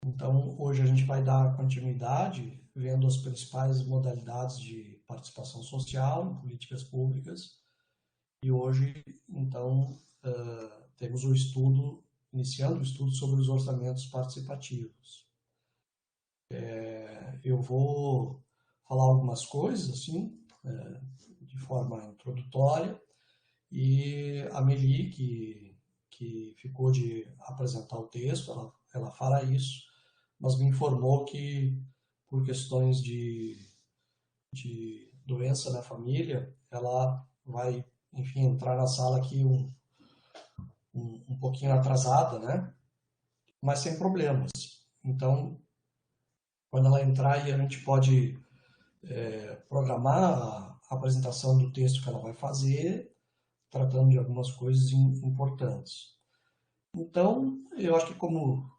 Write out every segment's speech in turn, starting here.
Então, hoje a gente vai dar continuidade vendo as principais modalidades de participação social em políticas públicas. E hoje, então, temos o estudo, iniciando o estudo sobre os orçamentos participativos. Eu vou falar algumas coisas, assim, de forma introdutória, e a Meli, que ficou de apresentar o texto, ela fará isso, mas me informou que, por questões de doença na família, ela vai, enfim, entrar na sala aqui um pouquinho atrasada, né? Mas sem problemas. Então, quando ela entrar, aí a gente pode programar a apresentação do texto que ela vai fazer, tratando de algumas coisas importantes. Então, eu acho que como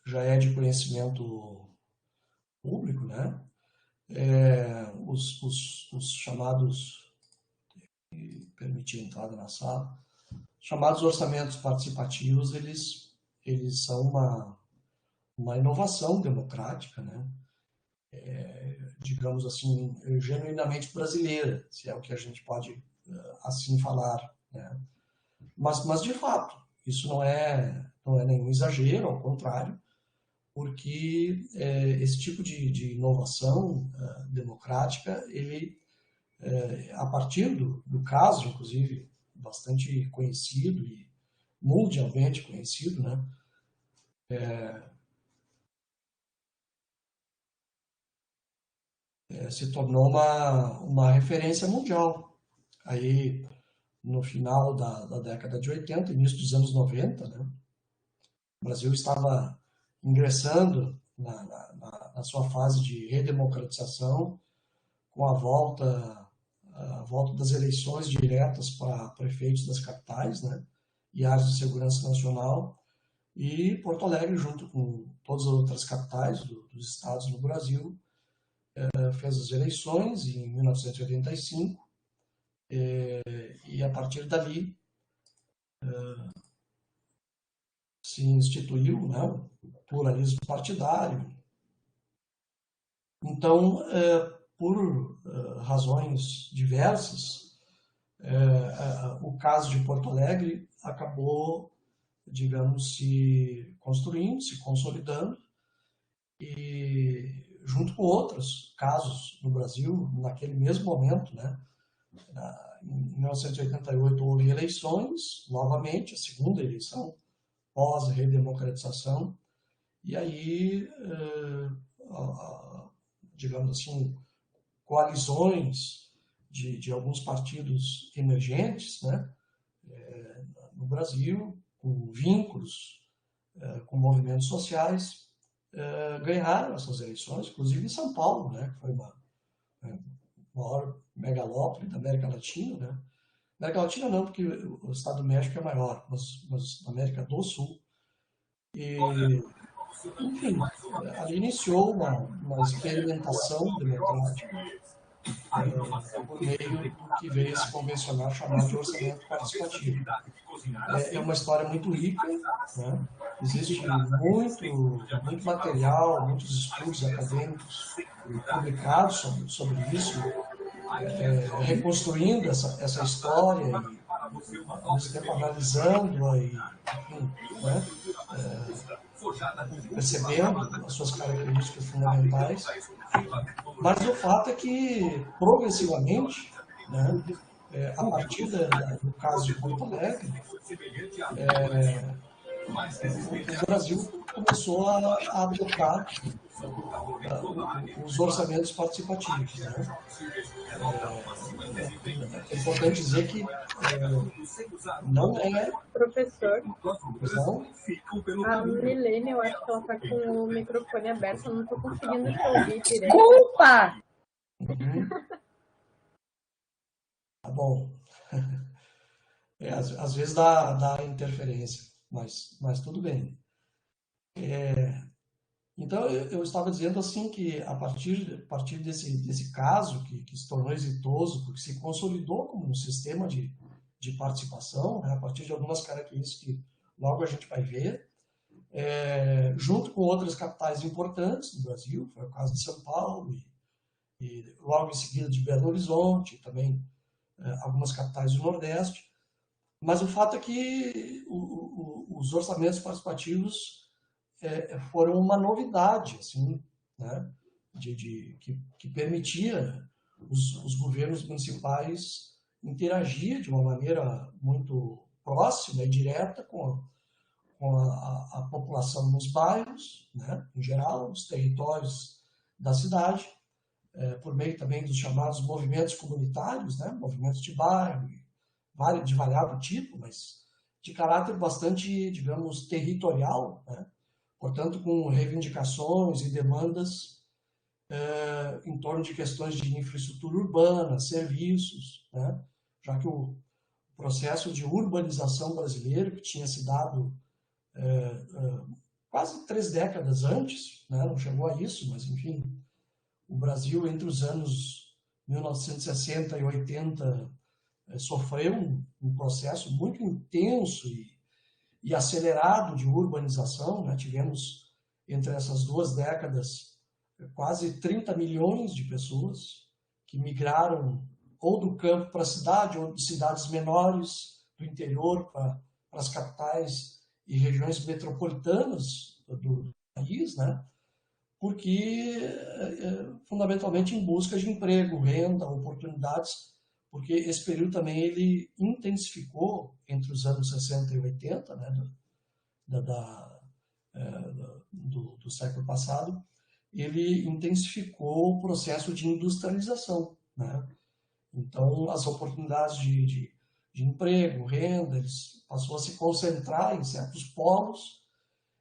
já é de conhecimento público, né? Os chamados, permitir a entrada na sala, chamados orçamentos participativos, eles são uma inovação democrática, né? Digamos assim, genuinamente brasileira, se é o que a gente pode assim falar, né? Mas de fato, isso não é nenhum exagero, ao contrário, porque esse tipo de inovação democrática, ele, a partir do caso, inclusive, bastante conhecido e mundialmente conhecido, né? Se tornou uma referência mundial. Aí, no final da década de 80, início dos anos 90, né? O Brasil estava ingressando na sua fase de redemocratização, com a volta das eleições diretas para prefeitos das capitais, né, e áreas de segurança nacional, e Porto Alegre, junto com todas as outras capitais dos estados no Brasil, fez as eleições em 1985, e a partir dali se instituiu, né, o pluralismo partidário. Então, por razões diversas, o caso de Porto Alegre acabou, digamos, se construindo, se consolidando, e junto com outros casos no Brasil, naquele mesmo momento, né? Em 1988 houve eleições, novamente, a segunda eleição, pós-redemocratização, e aí, digamos assim, coalizões de alguns partidos emergentes, né, no Brasil, com vínculos com movimentos sociais, ganharam essas eleições, inclusive em São Paulo, né, que foi uma maior megalópole da América Latina, né? América Latina não, porque o Estado do México é maior, mas na América do Sul. E, enfim, ali iniciou uma experimentação democrática por meio do que veio a se convencionar chamar de orçamento participativo. É uma história muito rica, né? Existe muito material, muitos estudos acadêmicos publicados sobre isso, reconstruindo essa história e, ao mesmo tempo, analisando-a e, enfim, né? Percebendo as suas características fundamentais. Mas o fato é que, progressivamente, né, a partir do caso de Porto Alegre, o Brasil começou a adotar os orçamentos participativos. Né? É importante dizer que não é... Professor, Não? a Milene, eu acho que ela está com o microfone aberto, eu não estou conseguindo te ouvir direito. Desculpa! Uhum. Tá bom. Às vezes dá interferência, mas tudo bem. Então, eu estava dizendo assim que a partir desse caso, que se tornou exitoso, porque se consolidou como um sistema de de participação, né, a partir de algumas características que logo a gente vai ver, junto com outras capitais importantes do Brasil, foi o caso de São Paulo, e logo em seguida de Belo Horizonte, também algumas capitais do Nordeste. Mas o fato é que os orçamentos participativos foram uma novidade, assim, né, que permitia os governos municipais interagir de uma maneira muito próxima e direta com a população nos bairros, né, em geral, nos territórios da cidade, por meio também dos chamados movimentos comunitários, né, movimentos de bairro, de variável tipo, mas de caráter bastante, digamos, territorial, né, portanto, com reivindicações e demandas em torno de questões de infraestrutura urbana, serviços, né, já que o processo de urbanização brasileiro, que tinha se dado quase 3 décadas antes, né, não chegou a isso, mas enfim, o Brasil entre os anos 1960 e 80 sofreu um processo muito intenso e acelerado de urbanização, né? Tivemos entre essas 2 décadas quase 30 milhões de pessoas que migraram ou do campo para a cidade, ou de cidades menores, do interior para as capitais e regiões metropolitanas do país, né? Porque, fundamentalmente, em busca de emprego, renda, oportunidades, porque esse período também ele intensificou entre os anos 60 e 80, né, do século passado, ele intensificou o processo de industrialização, né? Então, as oportunidades de emprego, renda, eles passou a se concentrar em certos polos,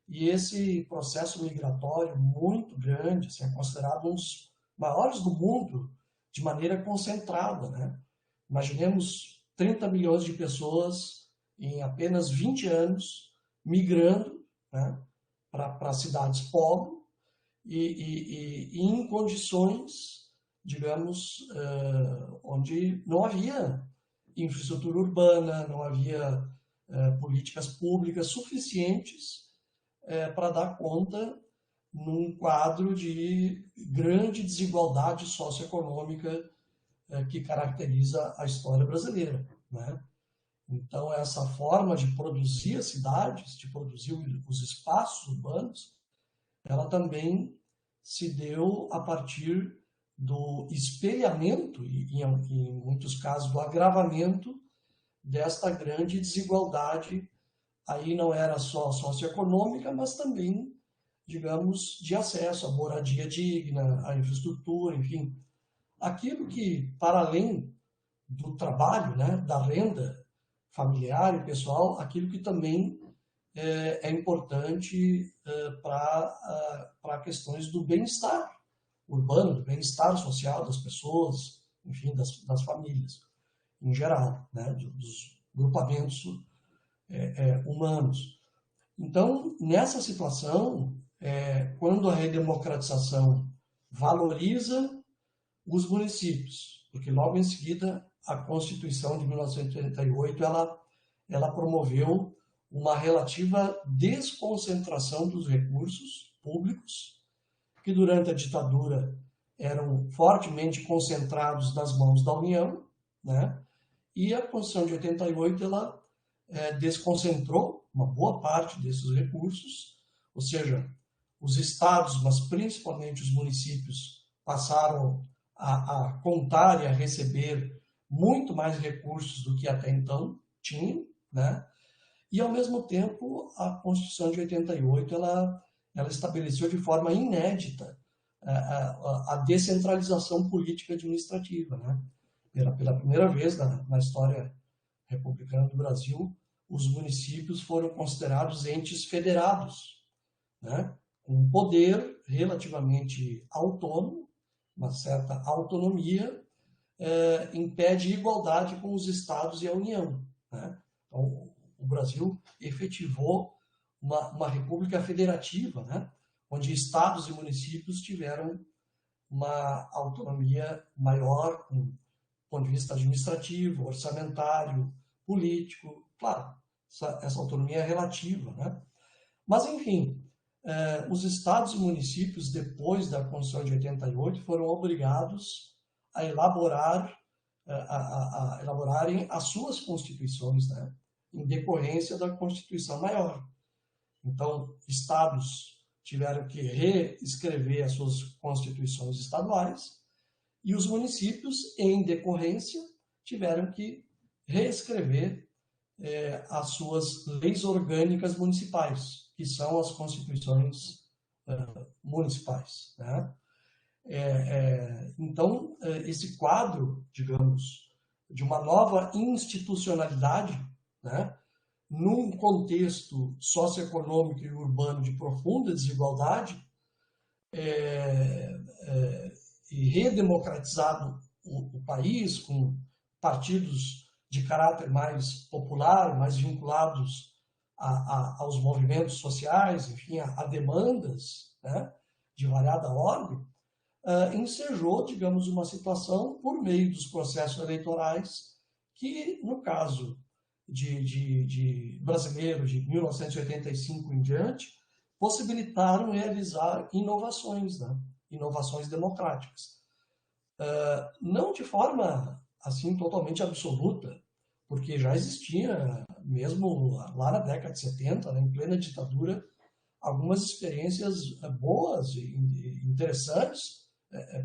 e esse processo migratório muito grande, assim, é considerado um dos maiores do mundo de maneira concentrada, né? Imaginemos 30 milhões de pessoas em apenas 20 anos migrando, né, para cidades polo e em condições, digamos, onde não havia infraestrutura urbana, não havia políticas públicas suficientes para dar conta num quadro de grande desigualdade socioeconômica que caracteriza a história brasileira, né? Então, essa forma de produzir as cidades, de produzir os espaços urbanos, ela também se deu a partir do espelhamento e em muitos casos, do agravamento desta grande desigualdade. Aí não era só socioeconômica, mas também, digamos, de acesso à moradia digna, à infraestrutura, enfim, aquilo que, para além do trabalho, né, da renda familiar e pessoal, aquilo que também é importante para questões do bem-estar urbano, do bem-estar social das pessoas, enfim, das famílias em geral, né, dos grupamentos humanos. Então, nessa situação, quando a redemocratização valoriza os municípios, porque logo em seguida a Constituição de 1988 ela promoveu uma relativa desconcentração dos recursos públicos, que durante a ditadura eram fortemente concentrados nas mãos da União, né? E a Constituição de 88 ela desconcentrou uma boa parte desses recursos, ou seja, os estados, mas principalmente os municípios, passaram a contar e a receber muito mais recursos do que até então tinham, né? E, ao mesmo tempo, a Constituição de 88 ela estabeleceu de forma inédita a descentralização política administrativa, né? Pela primeira vez na história republicana do Brasil, os municípios foram considerados entes federados, né? Com poder relativamente autônomo, uma certa autonomia, em pé de igualdade com os estados e a União, né? Então, o Brasil efetivou uma república federativa, né? Onde estados e municípios tiveram uma autonomia maior, com do ponto de vista administrativo, orçamentário, político. Claro, essa autonomia é relativa, né? Mas, enfim, os estados e municípios, depois da Constituição de 88, foram obrigados a elaborarem as suas constituições, né? Em decorrência da Constituição Maior. Então, estados tiveram que reescrever as suas constituições estaduais e os municípios, em decorrência, tiveram que reescrever as suas leis orgânicas municipais, que são as constituições municipais, né? Então, esse quadro, digamos, de uma nova institucionalidade, né, num contexto socioeconômico e urbano de profunda desigualdade, e redemocratizado o país, com partidos de caráter mais popular, mais vinculados aos movimentos sociais, enfim, a demandas, né, de variada ordem, ensejou, digamos, uma situação por meio dos processos eleitorais que, no caso de brasileiro de 1985 em diante, possibilitaram realizar inovações, né? Inovações democráticas. Não de forma assim totalmente absoluta, porque já existia, mesmo lá na década de 70, né, em plena ditadura, algumas experiências boas e interessantes,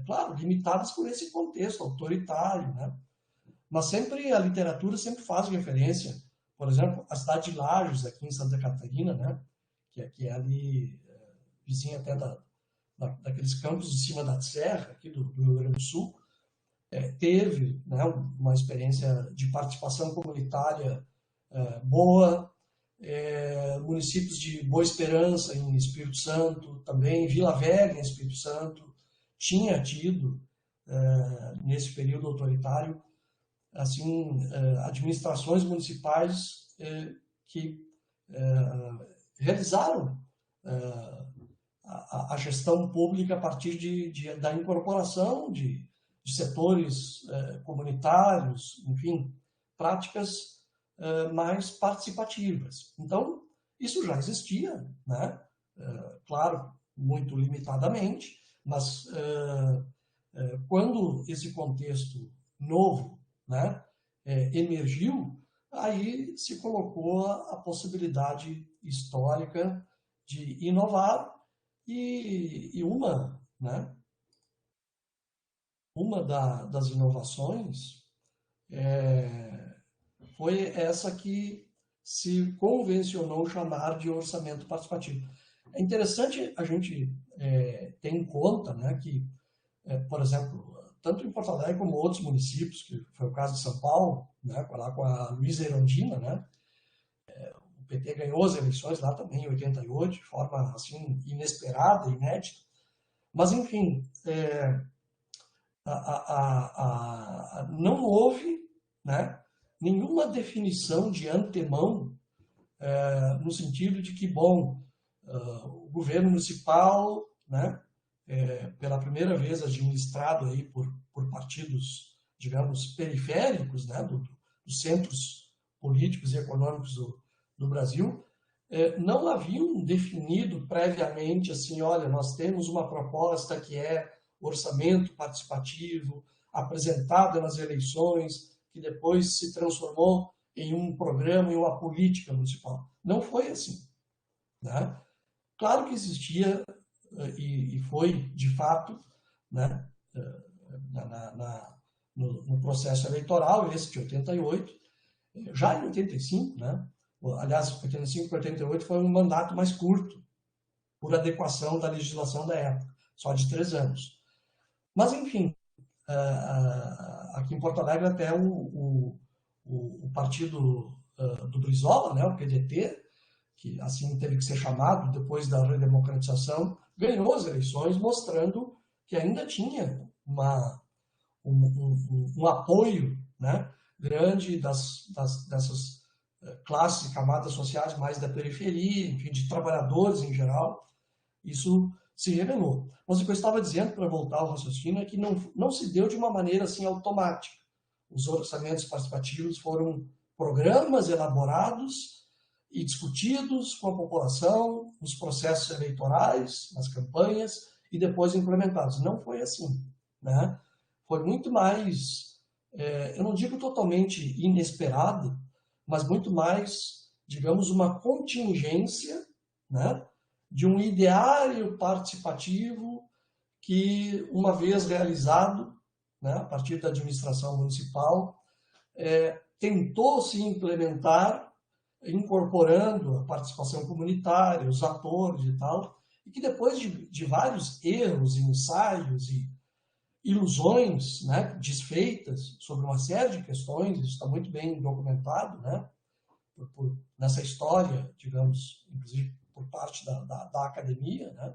claro, limitadas por esse contexto autoritário, né? Mas sempre a literatura sempre faz referência, por exemplo, a cidade de Lages, aqui em Santa Catarina, né? Que é ali vizinha até daqueles campos de cima da serra, aqui do Rio Grande do Sul, teve, né, uma experiência de participação comunitária boa, municípios de Boa Esperança, em Espírito Santo, também Vila Velha, em Espírito Santo, tinha tido, nesse período autoritário, assim, administrações municipais que realizaram a gestão pública a partir da incorporação de setores comunitários, enfim, práticas mais participativas. Então, isso já existia, né? Claro, muito limitadamente, mas quando esse contexto novo, né, emergiu, aí se colocou a possibilidade histórica de inovar e né, uma das inovações foi essa que se convencionou chamar de orçamento participativo. É interessante a gente ter em conta, né, que, por exemplo, tanto em Porto Alegre como outros municípios, que foi o caso de São Paulo, né, lá com a Luísa Erundina, né, o PT ganhou as eleições lá também em 88, de forma assim inesperada, inédita, mas enfim, não houve, né, nenhuma definição de antemão no sentido de que, bom, o governo municipal, né, pela primeira vez administrado aí por partidos, digamos, periféricos, né, dos centros políticos e econômicos do Brasil, não haviam definido previamente assim, olha, nós temos uma proposta que é orçamento participativo, apresentada nas eleições, que depois se transformou em um programa, em uma política municipal. Não foi assim, né? Claro que existia, e foi, de fato, né, no processo eleitoral, esse de 88, já em 85, né? Aliás, 85 para 88 foi um mandato mais curto, por adequação da legislação da época, só de 3 anos. Mas, enfim, aqui em Porto Alegre até o partido do Brizola, né, o PDT, que assim teve que ser chamado depois da redemocratização, ganhou as eleições, mostrando que ainda tinha um apoio, né, grande dessas classes e camadas sociais mais da periferia, enfim, de trabalhadores em geral. Isso se revelou. Mas o que eu estava dizendo, para voltar ao raciocínio, é que não se deu de uma maneira assim automática. Os orçamentos participativos foram programas elaborados e discutidos com a população, nos processos eleitorais, nas campanhas, e depois implementados. Não foi assim, né? Foi muito mais, eu não digo totalmente inesperado, mas muito mais, digamos, uma contingência, né, de um ideário participativo que, uma vez realizado, né, a partir da administração municipal, tentou se implementar, incorporando a participação comunitária, os atores e tal, e que depois de vários erros, ensaios e ilusões, né, desfeitas sobre uma série de questões, isso está muito bem documentado, né, nessa história, digamos, inclusive por parte da academia, né,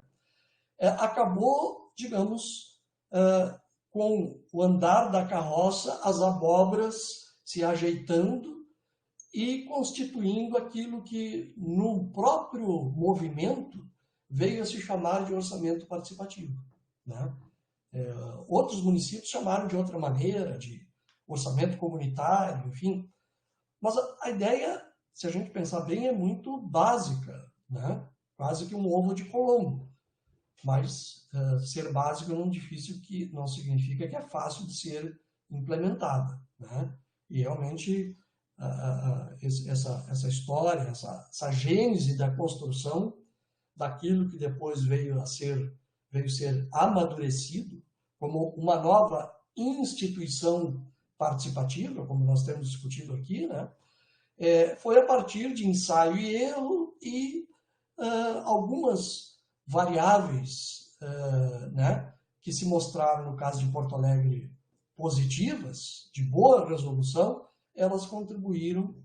acabou, digamos, com o andar da carroça, as abóboras se ajeitando e constituindo aquilo que, no próprio movimento, veio a se chamar de orçamento participativo, né? Outros municípios chamaram de outra maneira, de orçamento comunitário, enfim. Mas a ideia, se a gente pensar bem, é muito básica, né? Quase que um ovo de Colombo. Mas ser básico não significa que é fácil de ser implementada, né? E realmente essa história, essa gênese da construção daquilo que depois veio ser amadurecido como uma nova instituição participativa, como nós temos discutido aqui, né? Foi a partir de ensaio e erro e algumas variáveis, né, que se mostraram, no caso de Porto Alegre, positivas, de boa resolução, elas contribuíram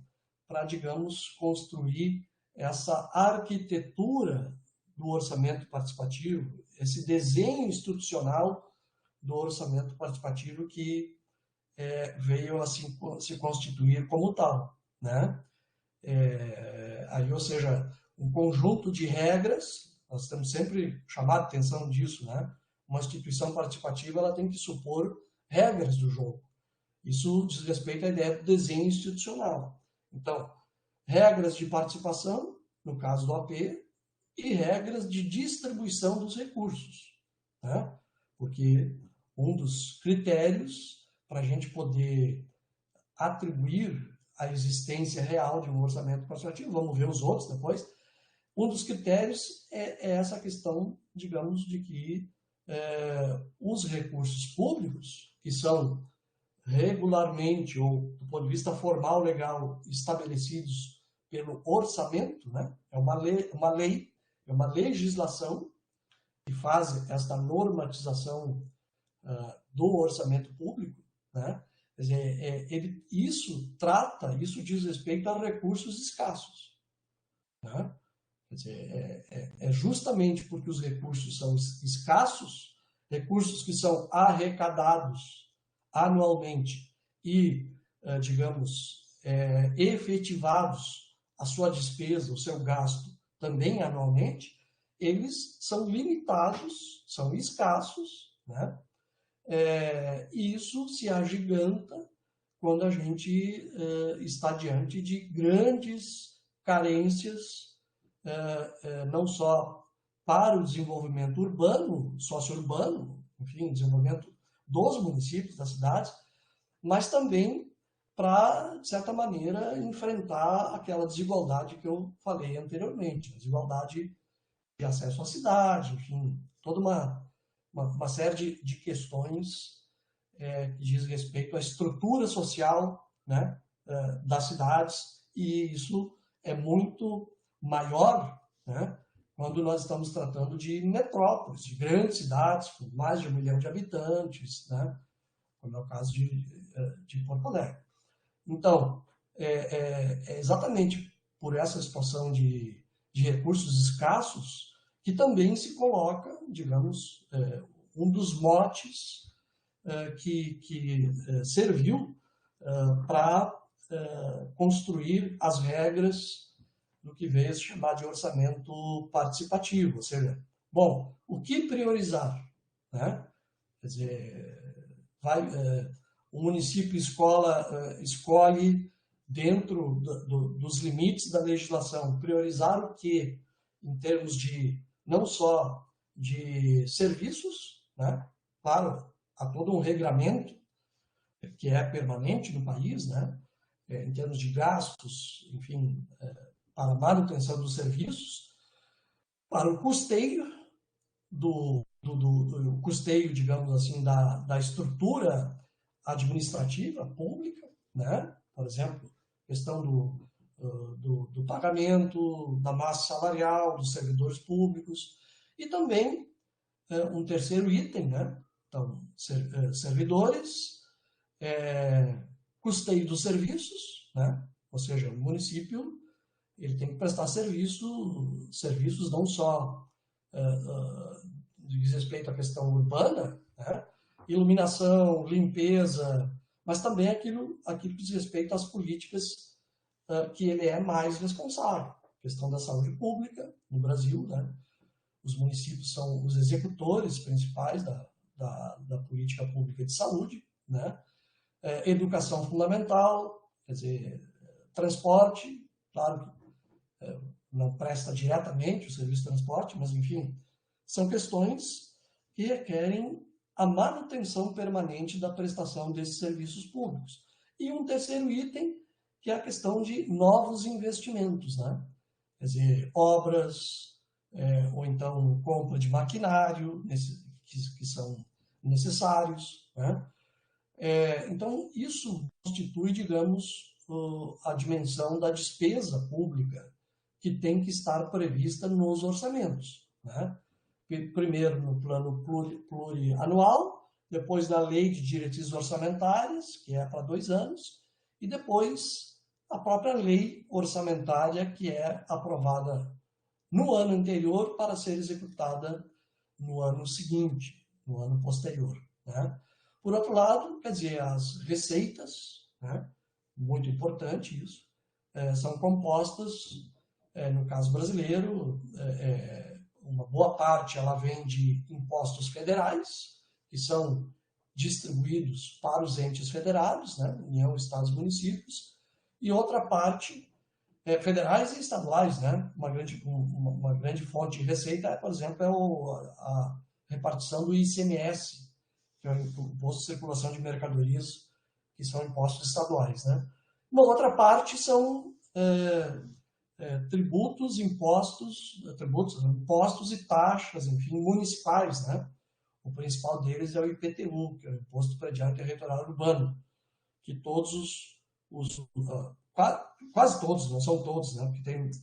para, digamos, construir essa arquitetura do orçamento participativo, esse desenho institucional do orçamento participativo que veio a se constituir como tal, né? Aí, ou seja, um conjunto de regras, nós temos sempre chamado a atenção disso, né? Uma instituição participativa, ela tem que supor regras do jogo. Isso diz respeito à ideia do desenho institucional. Então, regras de participação, no caso do AP, e regras de distribuição dos recursos, né? Porque um dos critérios para a gente poder atribuir a existência real de um orçamento participativo, vamos ver os outros depois, um dos critérios é essa questão, digamos, de que os recursos públicos, que são regularmente, ou do ponto de vista formal, legal, estabelecidos pelo orçamento, né? É uma lei, é uma legislação que faz esta normatização do orçamento público, né? Quer dizer, isso diz respeito a recursos escassos, né? Quer dizer, justamente porque os recursos são escassos, recursos que são arrecadados anualmente e, digamos, efetivados a sua despesa, o seu gasto também anualmente, eles são limitados, são escassos, né? E isso se agiganta quando a gente está diante de grandes carências, não só para o desenvolvimento urbano, socio-urbano, enfim, desenvolvimento dos municípios, das cidades, mas também para, de certa maneira, enfrentar aquela desigualdade que eu falei anteriormente, a desigualdade de acesso à cidade, enfim, toda uma série de questões que diz respeito à estrutura social, né, das cidades, e isso é muito maior, né, quando nós estamos tratando de metrópoles, de grandes cidades com mais de 1 milhão de habitantes, né, como é o caso de Porto Alegre. Então, é exatamente por essa situação de recursos escassos que também se coloca, digamos, um dos motes que serviu para construir as regras do que veio a se chamar de orçamento participativo. Ou seja, bom, o que priorizar, né? Quer dizer, o município escolhe dentro dos limites da legislação, priorizar o que em termos de, não só de serviços, né? Claro, há todo um regramento que é permanente no país, né? Em termos de gastos, enfim, para a manutenção dos serviços, para o custeio do custeio, digamos assim, da estrutura administrativa pública, né? Por exemplo, questão do pagamento, da massa salarial dos servidores públicos, e também um terceiro item, né? Então, servidores, custeio dos serviços, né? Ou seja, o município ele tem que prestar serviços não só diz respeito à questão urbana, né? Iluminação, limpeza, mas também aquilo que diz respeito às políticas que ele é mais responsável. A questão da saúde pública no Brasil, né? Os municípios são os executores principais da política pública de saúde, né? Educação fundamental, quer dizer, transporte, claro que não presta diretamente o serviço de transporte, mas, enfim, são questões que requerem a manutenção permanente da prestação desses serviços públicos. E um terceiro item, que é a questão de novos investimentos, né? Quer dizer, obras, ou então compra de maquinário, que são necessários, né? Então, isso constitui, digamos, a dimensão da despesa pública que tem que estar prevista nos orçamentos, né? Primeiro no plano plurianual, depois na lei de diretrizes orçamentárias, que é para 2 anos, e depois a própria lei orçamentária, que é aprovada no ano anterior para ser executada no ano seguinte, no ano posterior, né? Por outro lado, quer dizer, as receitas, né? Muito importante isso, são compostas, no caso brasileiro, uma boa parte ela vem de impostos federais, que são distribuídos para os entes federados, né? União, estados e municípios, e outra parte federais e estaduais, né? Uma grande fonte de receita, por exemplo, a repartição do ICMS, que é o Imposto de Circulação de Mercadorias, que são impostos estaduais, né? Uma outra parte são tributos, impostos e taxas, enfim, municipais, né? O principal deles é o IPTU, que é o Imposto Predial Territorial Urbano, que todos quase todos, não são todos, né? Porque tem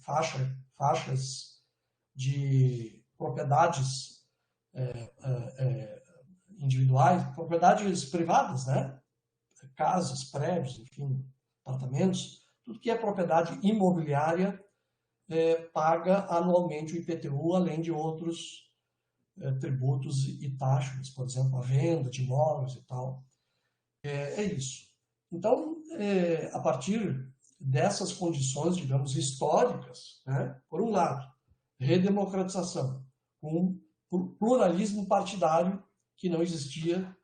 faixas de propriedades individuais, propriedades privadas, né? Casas, prédios, enfim, apartamentos, tudo que é propriedade imobiliária paga anualmente o IPTU, além de outros tributos e taxas, por exemplo, a venda de imóveis e tal. É isso. Então, a partir dessas condições, digamos, históricas, né, por um lado, redemocratização, com pluralismo partidário que não existia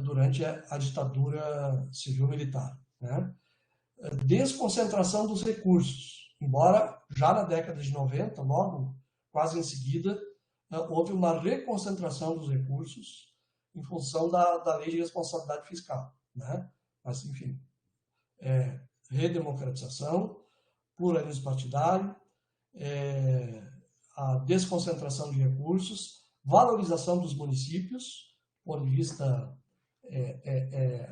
durante a ditadura civil-militar, né? Desconcentração dos recursos, embora já na década de 90, logo, quase em seguida, houve uma reconcentração dos recursos em função da lei de responsabilidade fiscal, né? Mas, enfim, redemocratização, pluralismo partidário, a desconcentração de recursos, valorização dos municípios, do ponto de vista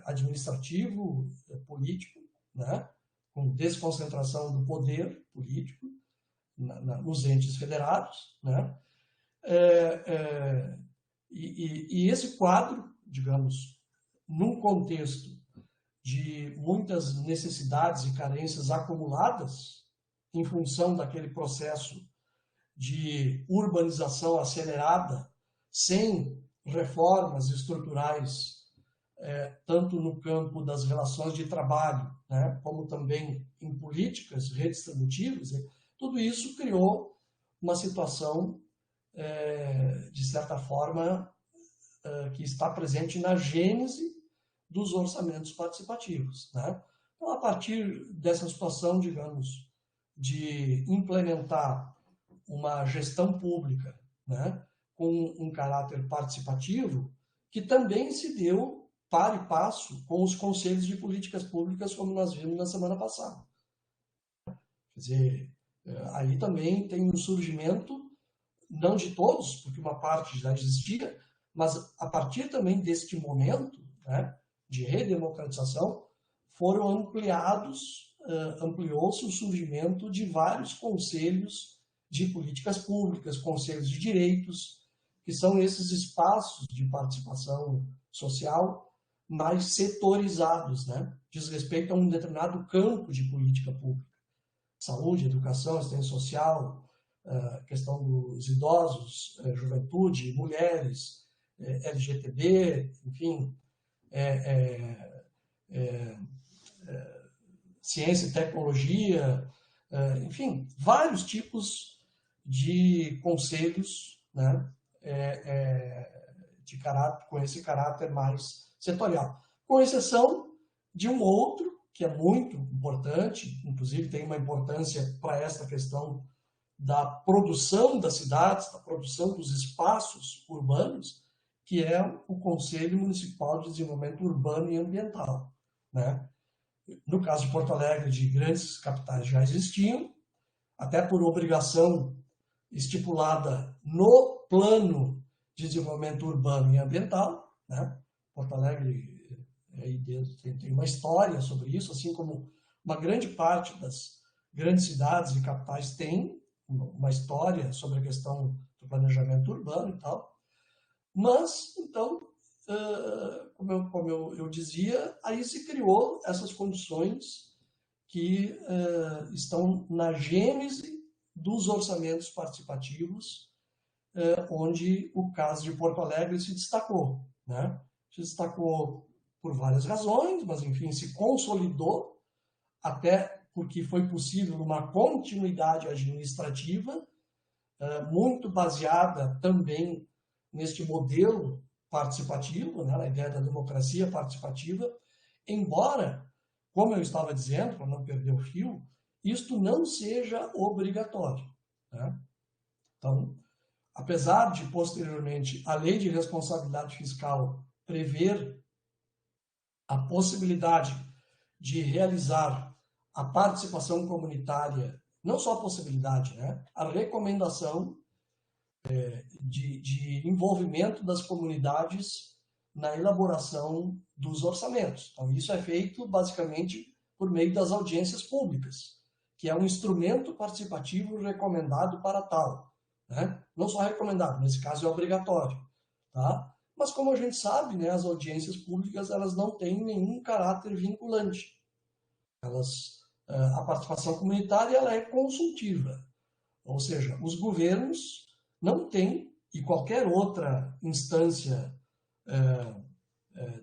administrativo, político, né? Com desconcentração do poder político nos entes federados, né? E esse quadro, digamos, num contexto de muitas necessidades e carências acumuladas em função daquele processo de urbanização acelerada, sem reformas estruturais, tanto no campo das relações de trabalho, né, como também em políticas redistributivas, tudo isso criou uma situação, de certa forma, que está presente na gênese dos orçamentos participativos, né? Então, a partir dessa situação, digamos, de implementar uma gestão pública, né, com um caráter participativo, que também se deu par e passo com os conselhos de políticas públicas, como nós vimos na semana passada. Quer dizer, aí também tem um surgimento, não de todos, porque uma parte já existia, mas a partir também deste momento, né, de redemocratização, foram ampliou-se o surgimento de vários conselhos de políticas públicas, conselhos de direitos, que são esses espaços de participação social mais setorizados, né? Diz respeito a um determinado campo de política pública. Saúde, educação, assistência social, questão dos idosos, juventude, mulheres, LGTB, enfim, ciência e tecnologia, enfim, vários tipos de conselhos, né, de caráter, com esse caráter mais setorial. Com exceção de um outro, que é muito importante, inclusive tem uma importância para essa questão da produção das cidades, da produção dos espaços urbanos, que é o Conselho Municipal de Desenvolvimento Urbano e Ambiental, né? No caso de Porto Alegre, de grandes capitais já existiam, até por obrigação estipulada no Plano de Desenvolvimento Urbano e Ambiental, né? Porto Alegre tem uma história sobre isso, assim como uma grande parte das grandes cidades e capitais tem uma história sobre a questão do planejamento urbano e tal. Mas, então, como eu dizia, aí se criou essas condições que estão na gênese dos orçamentos participativos, onde o caso de Porto Alegre se destacou, né? Se destacou por várias razões, mas, enfim, se consolidou, até porque foi possível uma continuidade administrativa, muito baseada também neste modelo participativo, né, na ideia da democracia participativa, embora, como eu estava dizendo, para não perder o fio, isto não seja obrigatório, né? Então, apesar de, posteriormente, a Lei de Responsabilidade Fiscal prever a possibilidade de realizar a participação comunitária, não só a possibilidade, né, a recomendação de envolvimento das comunidades na elaboração dos orçamentos. Então, isso é feito, basicamente, por meio das audiências públicas, que é um instrumento participativo recomendado para tal, né? Não só recomendado, nesse caso é obrigatório, tá? Mas, como a gente sabe, né, as audiências públicas elas não têm nenhum caráter vinculante. A participação comunitária ela é consultiva, ou seja, os governos não têm, e qualquer outra instância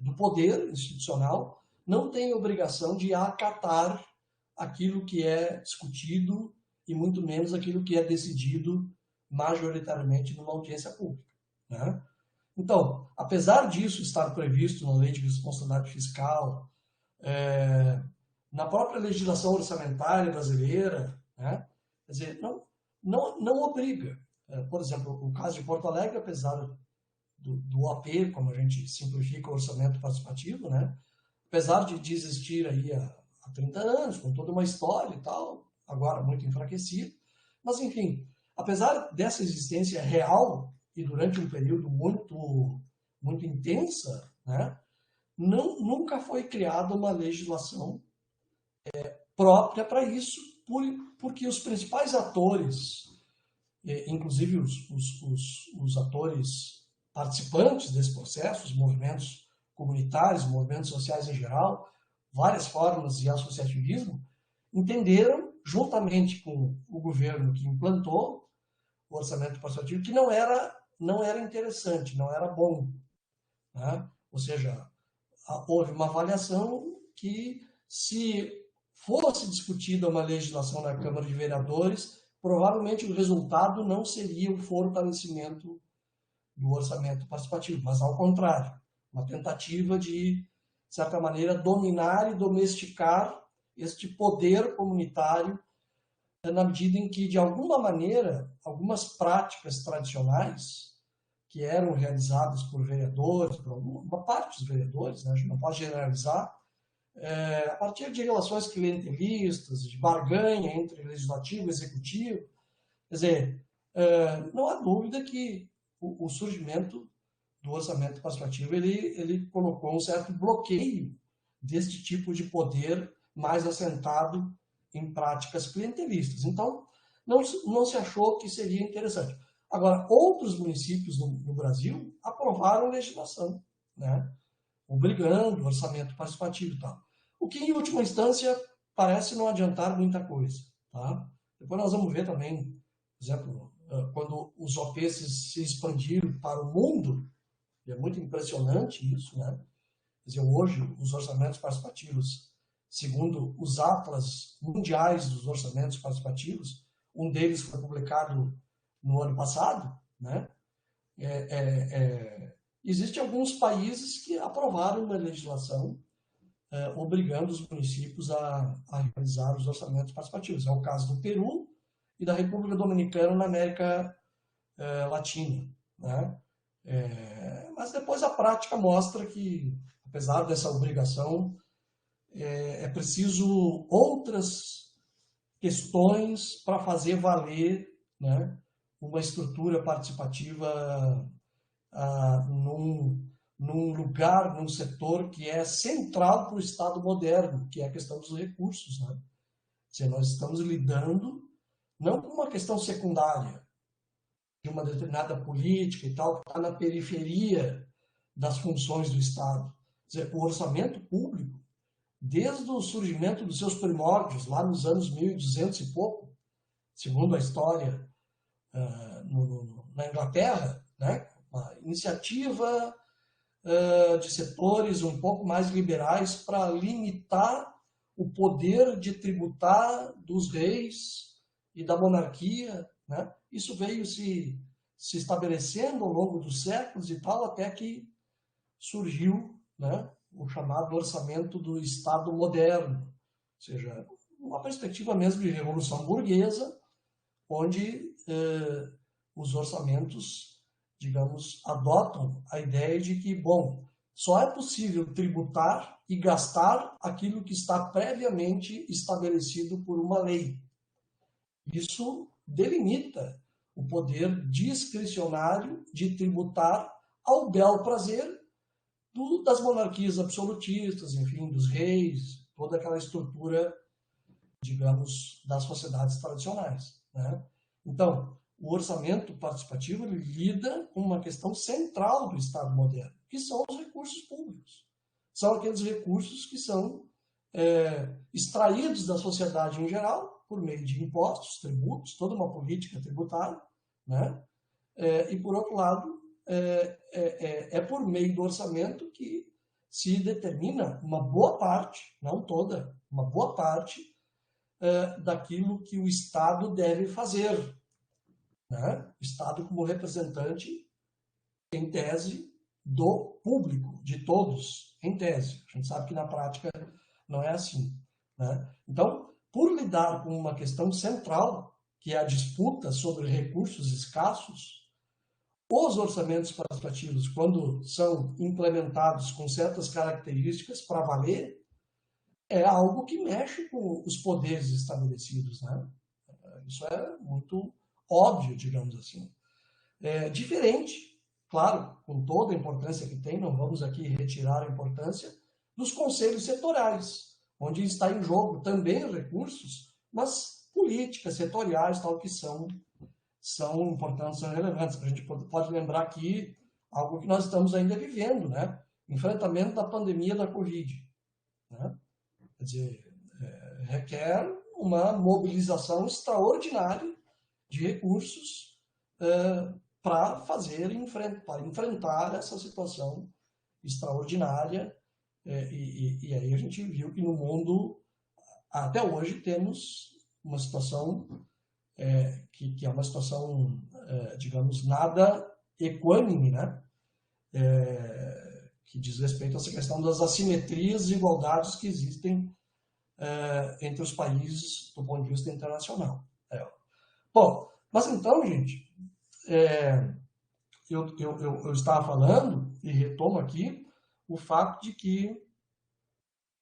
do poder institucional, não tem obrigação de acatar aquilo que é discutido e muito menos aquilo que é decidido majoritariamente numa audiência pública, né? Então, apesar disso estar previsto na Lei de Responsabilidade Fiscal, na própria legislação orçamentária brasileira, né? Quer dizer, não obriga. Por exemplo, o caso de Porto Alegre, apesar do OAP, como a gente simplifica o orçamento participativo, né? Apesar de existir aí há 30 anos, com toda uma história e tal, agora muito enfraquecido, mas enfim, apesar dessa existência real e durante um período muito intensa, né? Nunca foi criada uma legislação própria para isso, porque os principais atores, inclusive os atores participantes desse processo, os movimentos comunitários, movimentos sociais em geral, várias formas de associativismo, entenderam, juntamente com o governo que implantou o orçamento participativo, que não era interessante, não era bom, né? Ou seja, houve uma avaliação que, se fosse discutida uma legislação na Câmara de Vereadores, provavelmente o resultado não seria o fortalecimento do orçamento participativo, mas ao contrário, uma tentativa de certa maneira, dominar e domesticar este poder comunitário, na medida em que, de alguma maneira, algumas práticas tradicionais que eram realizadas por vereadores, por uma parte dos vereadores, né, a gente não pode generalizar, a partir de relações clientelistas, de barganha entre legislativo e executivo. Quer dizer, não há dúvida que o surgimento do orçamento participativo ele colocou um certo bloqueio deste tipo de poder mais assentado em práticas clientelistas. Então, não se achou que seria interessante. Agora, outros municípios no Brasil aprovaram legislação, né, obrigando o orçamento participativo e tal. O que, em última instância, parece não adiantar muita coisa. Tá? Depois nós vamos ver também, por exemplo, quando os OPs se expandiram para o mundo, e é muito impressionante isso, né? Quer dizer, hoje, os orçamentos participativos, segundo os atlas mundiais dos orçamentos participativos, um deles foi publicado no ano passado, né? Existem alguns países que aprovaram uma legislação obrigando os municípios a realizar os orçamentos participativos. É o caso do Peru e da República Dominicana na América Latina, né? Mas depois a prática mostra que, apesar dessa obrigação, é preciso outras questões para fazer valer, né, uma estrutura participativa num lugar, num setor que é central para o Estado moderno, que é a questão dos recursos. Né? Seja, nós estamos lidando não com uma questão secundária, de uma determinada política e tal, que está na periferia das funções do Estado. Quer dizer, o orçamento público, desde o surgimento dos seus primórdios, lá nos anos 1200 e pouco, segundo a história na Inglaterra, né? Uma iniciativa de setores um pouco mais liberais para limitar o poder de tributar dos reis e da monarquia, né? Isso veio se estabelecendo ao longo dos séculos e tal, até que surgiu, né, o chamado orçamento do Estado moderno, ou seja, uma perspectiva mesmo de revolução burguesa, onde os orçamentos, digamos, adotam a ideia de que, bom, só é possível tributar e gastar aquilo que está previamente estabelecido por uma lei. Isso delimita o poder discricionário de tributar ao bel prazer das monarquias absolutistas, enfim, dos reis, toda aquela estrutura, digamos, das sociedades tradicionais, né? Então, o orçamento participativo ele lida com uma questão central do Estado moderno, que são os recursos públicos. São aqueles recursos que são extraídos da sociedade em geral, por meio de impostos, tributos, toda uma política tributária, né? E, por outro lado, é por meio do orçamento que se determina uma boa parte, não toda, uma boa parte daquilo que o Estado deve fazer, né? O Estado como representante, em tese, do público, de todos, em tese. A gente sabe que na prática não é assim, né? Então, por lidar com uma questão central, que é a disputa sobre recursos escassos, os orçamentos participativos, quando são implementados com certas características para valer, é algo que mexe com os poderes estabelecidos, né? Isso é muito óbvio, digamos assim. Diferente, claro, com toda a importância que tem, não vamos aqui retirar a importância, dos conselhos setoriais, onde está em jogo também recursos, mas políticas setoriais, tal, que são importantes, são relevantes. A gente pode lembrar aqui algo que nós estamos ainda vivendo, né? Enfrentamento da pandemia da Covid, né? Quer dizer, requer uma mobilização extraordinária de recursos para enfrentar essa situação extraordinária. E aí a gente viu que no mundo, até hoje, temos uma situação que é uma situação, digamos, nada equânime, né? Que diz respeito a essa questão das assimetrias e desigualdades que existem entre os países do ponto de vista internacional. Bom, mas então, gente, eu estava falando, e retomo aqui, o fato de que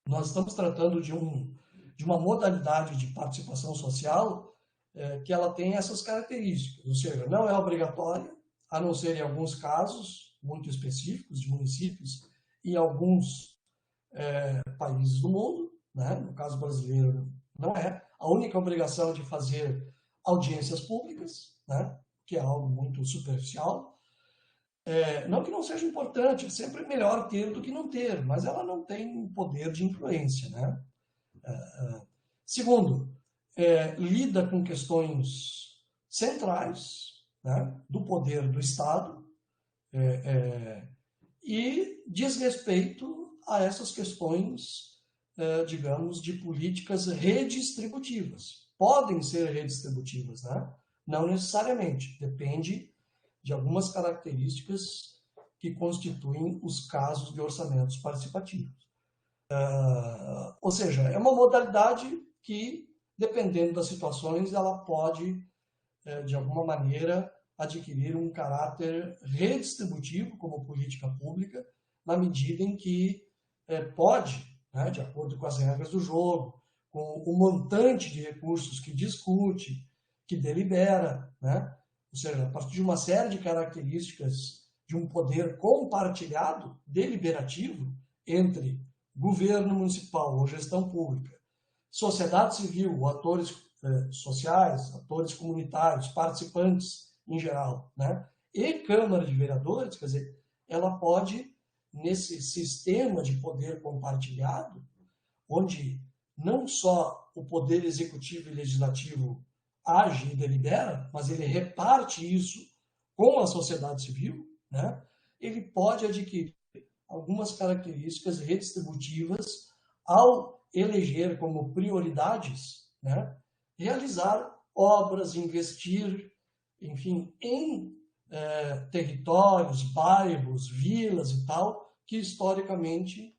nós estamos tratando de uma modalidade de participação social que ela tem essas características, ou seja, não é obrigatória, a não ser em alguns casos muito específicos de municípios e alguns países do mundo, né? No caso brasileiro não é. A única obrigação de fazer audiências públicas, né? Que é algo muito superficial. Não que não seja importante, é sempre melhor ter do que não ter, mas ela não tem poder de influência, né? Segundo, lida com questões centrais, né, do poder do Estado e diz respeito a essas questões, digamos, de políticas redistributivas. Podem ser redistributivas, né? Não necessariamente, depende de algumas características que constituem os casos de orçamentos participativos. Ou seja, é uma modalidade que, dependendo das situações, ela pode, de alguma maneira, adquirir um caráter redistributivo como política pública, na medida em que pode, né, de acordo com as regras do jogo, com o montante de recursos que discute, que delibera, né? Ou seja, a partir de uma série de características de um poder compartilhado, deliberativo, entre governo municipal ou gestão pública, sociedade civil, atores sociais, atores comunitários, participantes em geral, né? E Câmara de Vereadores, quer dizer, ela pode, nesse sistema de poder compartilhado, onde não só o poder executivo e legislativo age e delibera, mas ele reparte isso com a sociedade civil, né? Ele pode adquirir algumas características redistributivas ao eleger como prioridades, né, realizar obras, investir, enfim, em territórios, bairros, vilas e tal, que historicamente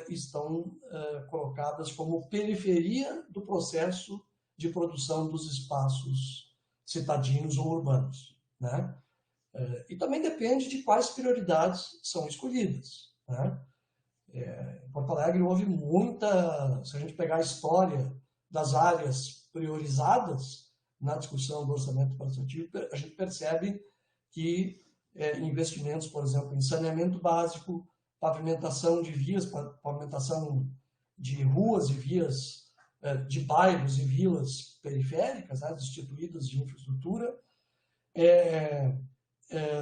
estão colocadas como periferia do processo de produção dos espaços citadinos ou urbanos, né? E também depende de quais prioridades são escolhidas, né? Em Porto Alegre houve muita, se a gente pegar a história das áreas priorizadas na discussão do orçamento participativo, a gente percebe que investimentos, por exemplo, em saneamento básico, pavimentação de vias, pavimentação de ruas e vias de bairros e vilas periféricas, né, destituídas de infraestrutura,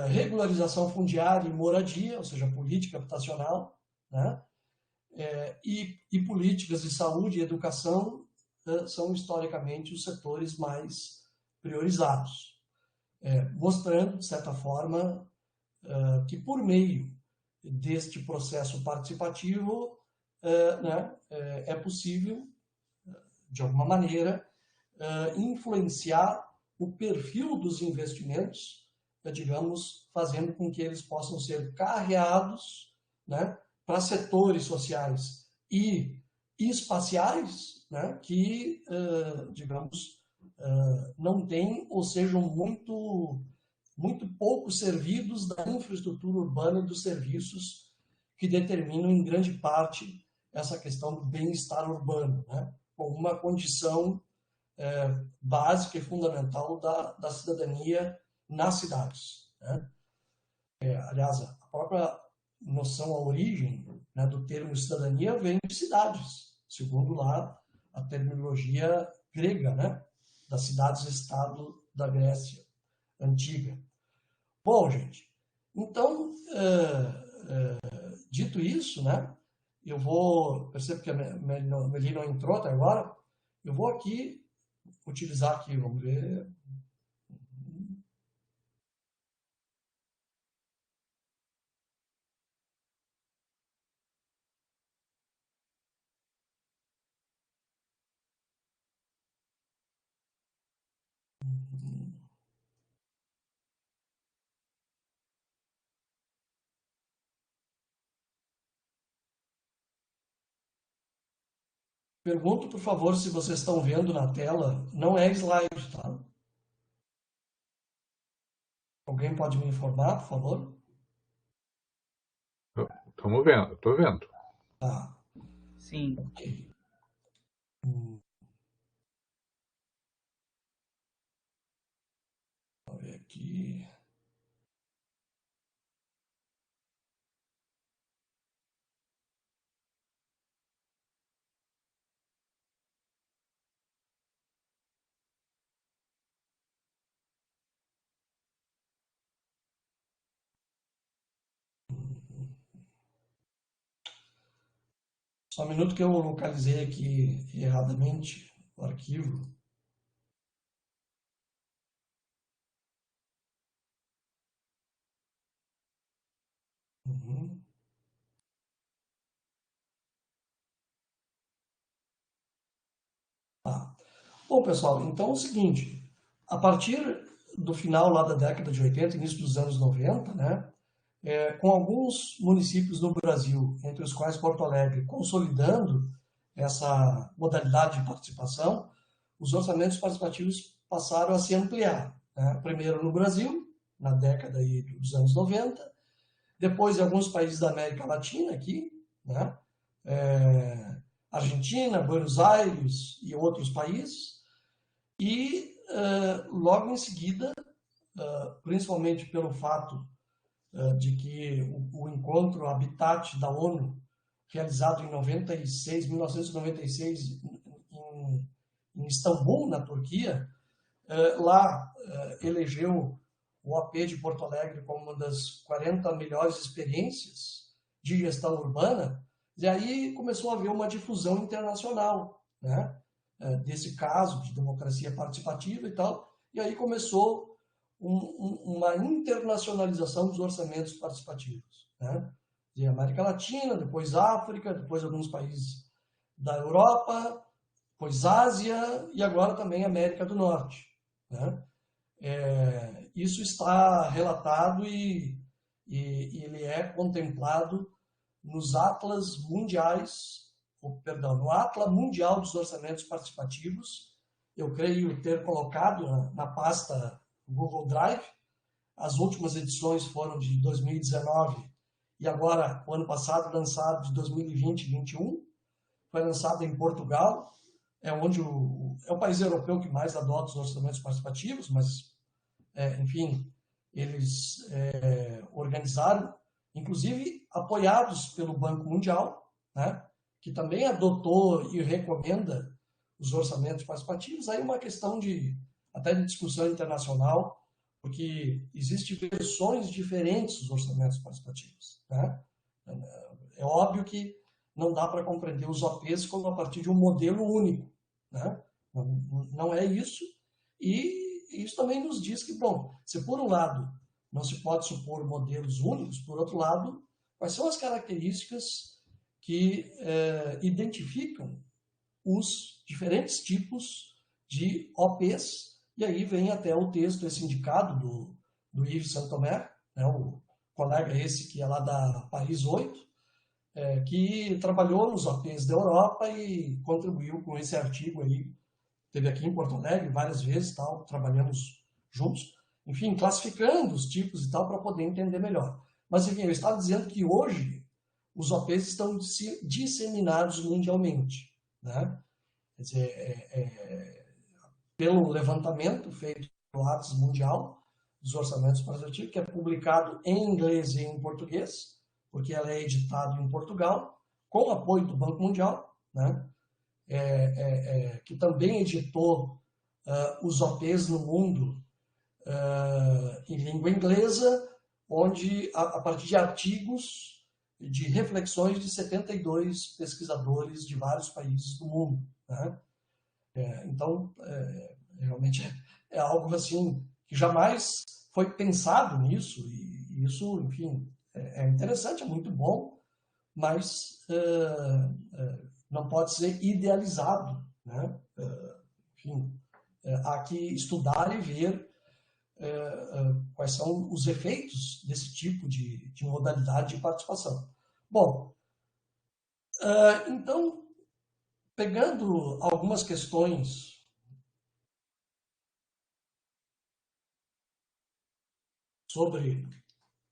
regularização fundiária e moradia, ou seja, política habitacional, né? E políticas de saúde e educação são historicamente os setores mais priorizados, mostrando, de certa forma, que por meio deste processo participativo, né, é possível, de alguma maneira, influenciar o perfil dos investimentos, digamos, fazendo com que eles possam ser carreados, né, para setores sociais e espaciais, né, que, digamos, não têm ou sejam muito pouco servidos da infraestrutura urbana e dos serviços que determinam, em grande parte, essa questão do bem-estar urbano, né, como uma condição básica e fundamental da cidadania nas cidades, né? Aliás, a própria noção, a origem, né, do termo cidadania vem de cidades, segundo lá a terminologia grega, né, das cidades-estado da Grécia antiga. Bom, gente, então, dito isso, né, eu vou, percebo que a Meli não entrou até agora, eu vou aqui utilizar aqui, vamos ver. Pergunto, por favor, se vocês estão vendo na tela. Não é slide, tá? Alguém pode me informar, por favor? Estamos vendo, estou vendo. Tá. Sim. Ok. Vamos ver aqui. Só um minuto que eu localizei aqui erradamente o arquivo. Uhum. Tá. Bom, pessoal, então é o seguinte, a partir do final lá da década de 80, início dos anos 90, né, com alguns municípios no Brasil, entre os quais Porto Alegre, consolidando essa modalidade de participação, os orçamentos participativos passaram a se ampliar, né? Primeiro no Brasil, na década aí dos anos 90, depois em alguns países da América Latina aqui, né? Argentina, Buenos Aires e outros países, e logo em seguida, principalmente pelo fato de que o encontro Habitat da ONU, realizado em 1996, em Istambul, na Turquia, lá elegeu o AP de Porto Alegre como uma das 40 melhores experiências de gestão urbana, e aí começou a haver uma difusão internacional, né, desse caso de democracia participativa e tal, e aí começou uma internacionalização dos orçamentos participativos, né, de América Latina, depois África, depois alguns países da Europa, depois Ásia e agora também América do Norte, né? Isso está relatado e ele é contemplado nos atlas mundiais, no Atlas Mundial dos Orçamentos Participativos. Eu creio ter colocado na pasta Google Drive. As últimas edições foram de 2019 e agora, o ano passado, lançado de 2020 e 2021. Foi lançado em Portugal, é o país europeu que mais adota os orçamentos participativos, mas, enfim, eles organizaram, inclusive apoiados pelo Banco Mundial, né, que também adotou e recomenda os orçamentos participativos. Aí uma questão até de discussão internacional, porque existem versões diferentes dos orçamentos participativos, né? É óbvio que não dá para compreender os OPs como a partir de um modelo único, né? Não é isso. E isso também nos diz que, bom, se por um lado não se pode supor modelos únicos, por outro lado, quais são as características que identificam os diferentes tipos de OPs, e aí vem até o texto, esse indicado do Yves Saint-Omer, né, o colega esse que é lá da Paris 8, que trabalhou nos OPs da Europa e contribuiu com esse artigo aí, teve aqui em Porto Alegre várias vezes, tal, trabalhamos juntos, enfim, classificando os tipos e tal para poder entender melhor. Mas, enfim, eu estava dizendo que hoje os OPs estão disseminados mundialmente, né? Quer dizer, pelo levantamento feito pelo Atlas Mundial dos Orçamentos Participativos, que é publicado em inglês e em português, porque ela é editada em Portugal, com apoio do Banco Mundial, né? Que também editou os OPs no mundo em língua inglesa, onde, a partir de artigos de reflexões de 72 pesquisadores de vários países do mundo, né? Então, realmente é algo assim que jamais foi pensado nisso, e isso, enfim, é interessante, é muito bom, mas não pode ser idealizado, né? Enfim, há que estudar e ver quais são os efeitos desse tipo de modalidade de participação. Bom, então, pegando algumas questões sobre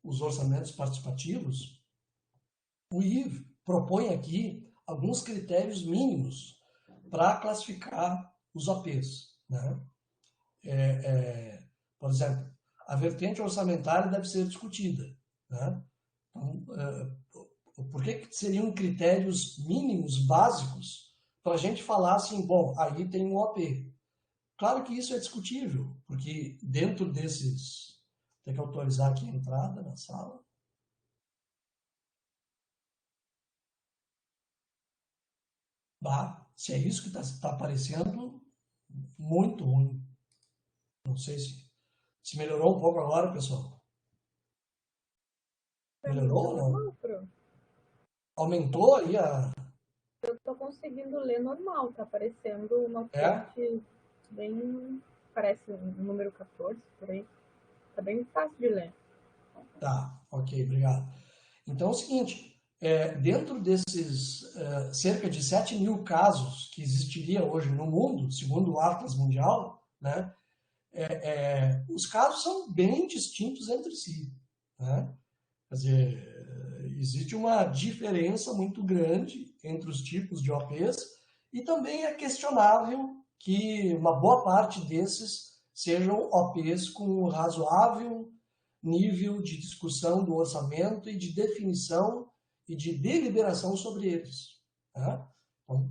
os orçamentos participativos, o IVE propõe aqui alguns critérios mínimos para classificar os APs, né? Por exemplo, a vertente orçamentária deve ser discutida, né? Então, por que seriam critérios mínimos, básicos, para a gente falar assim, bom, aí tem um OP? Claro que isso é discutível, porque dentro desses... Tem que autorizar aqui a entrada na sala. Se é isso que está aparecendo, muito ruim. Não sei se melhorou um pouco agora, pessoal. Melhorou ou não? Aumentou aí a... Eu estou conseguindo ler normal, está aparecendo uma fonte bem... Parece um número 14, por aí. Está bem fácil de ler. Tá, ok, obrigado. Então é o seguinte, dentro desses cerca de 7 mil casos que existiria hoje no mundo, segundo o Atlas Mundial, né, os casos são bem distintos entre si, né? Quer dizer, existe uma diferença muito grande entre os tipos de OPs e também é questionável que uma boa parte desses sejam OPs com razoável nível de discussão do orçamento e de definição e de deliberação sobre eles, né? Então,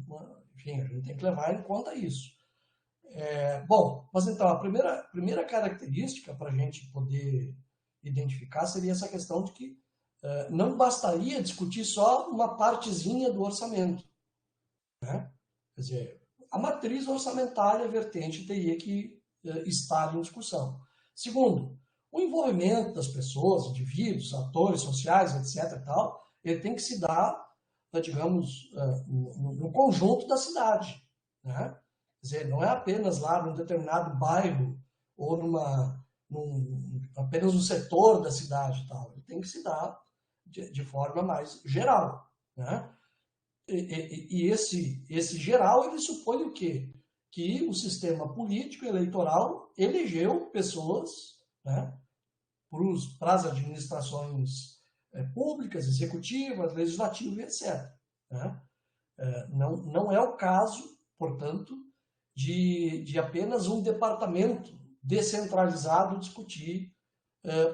enfim, a gente tem que levar em conta isso. Bom, mas então, a primeira característica para a gente poder identificar seria essa questão de que não bastaria discutir só uma partezinha do orçamento, né? Quer dizer, a matriz orçamentária vertente teria que estar em discussão. Segundo, o envolvimento das pessoas, indivíduos, atores sociais, etc. e tal, ele tem que se dar, digamos, no conjunto da cidade, né? Quer dizer, não é apenas lá num determinado bairro ou apenas um setor da cidade e tal. Ele tem que se dar de forma mais geral, né? E esse geral, ele supõe o quê? Que o sistema político eleitoral elegeu pessoas, né, para as administrações públicas, executivas, legislativas, etc. Né? Não é o caso, portanto, de apenas um departamento descentralizado discutir,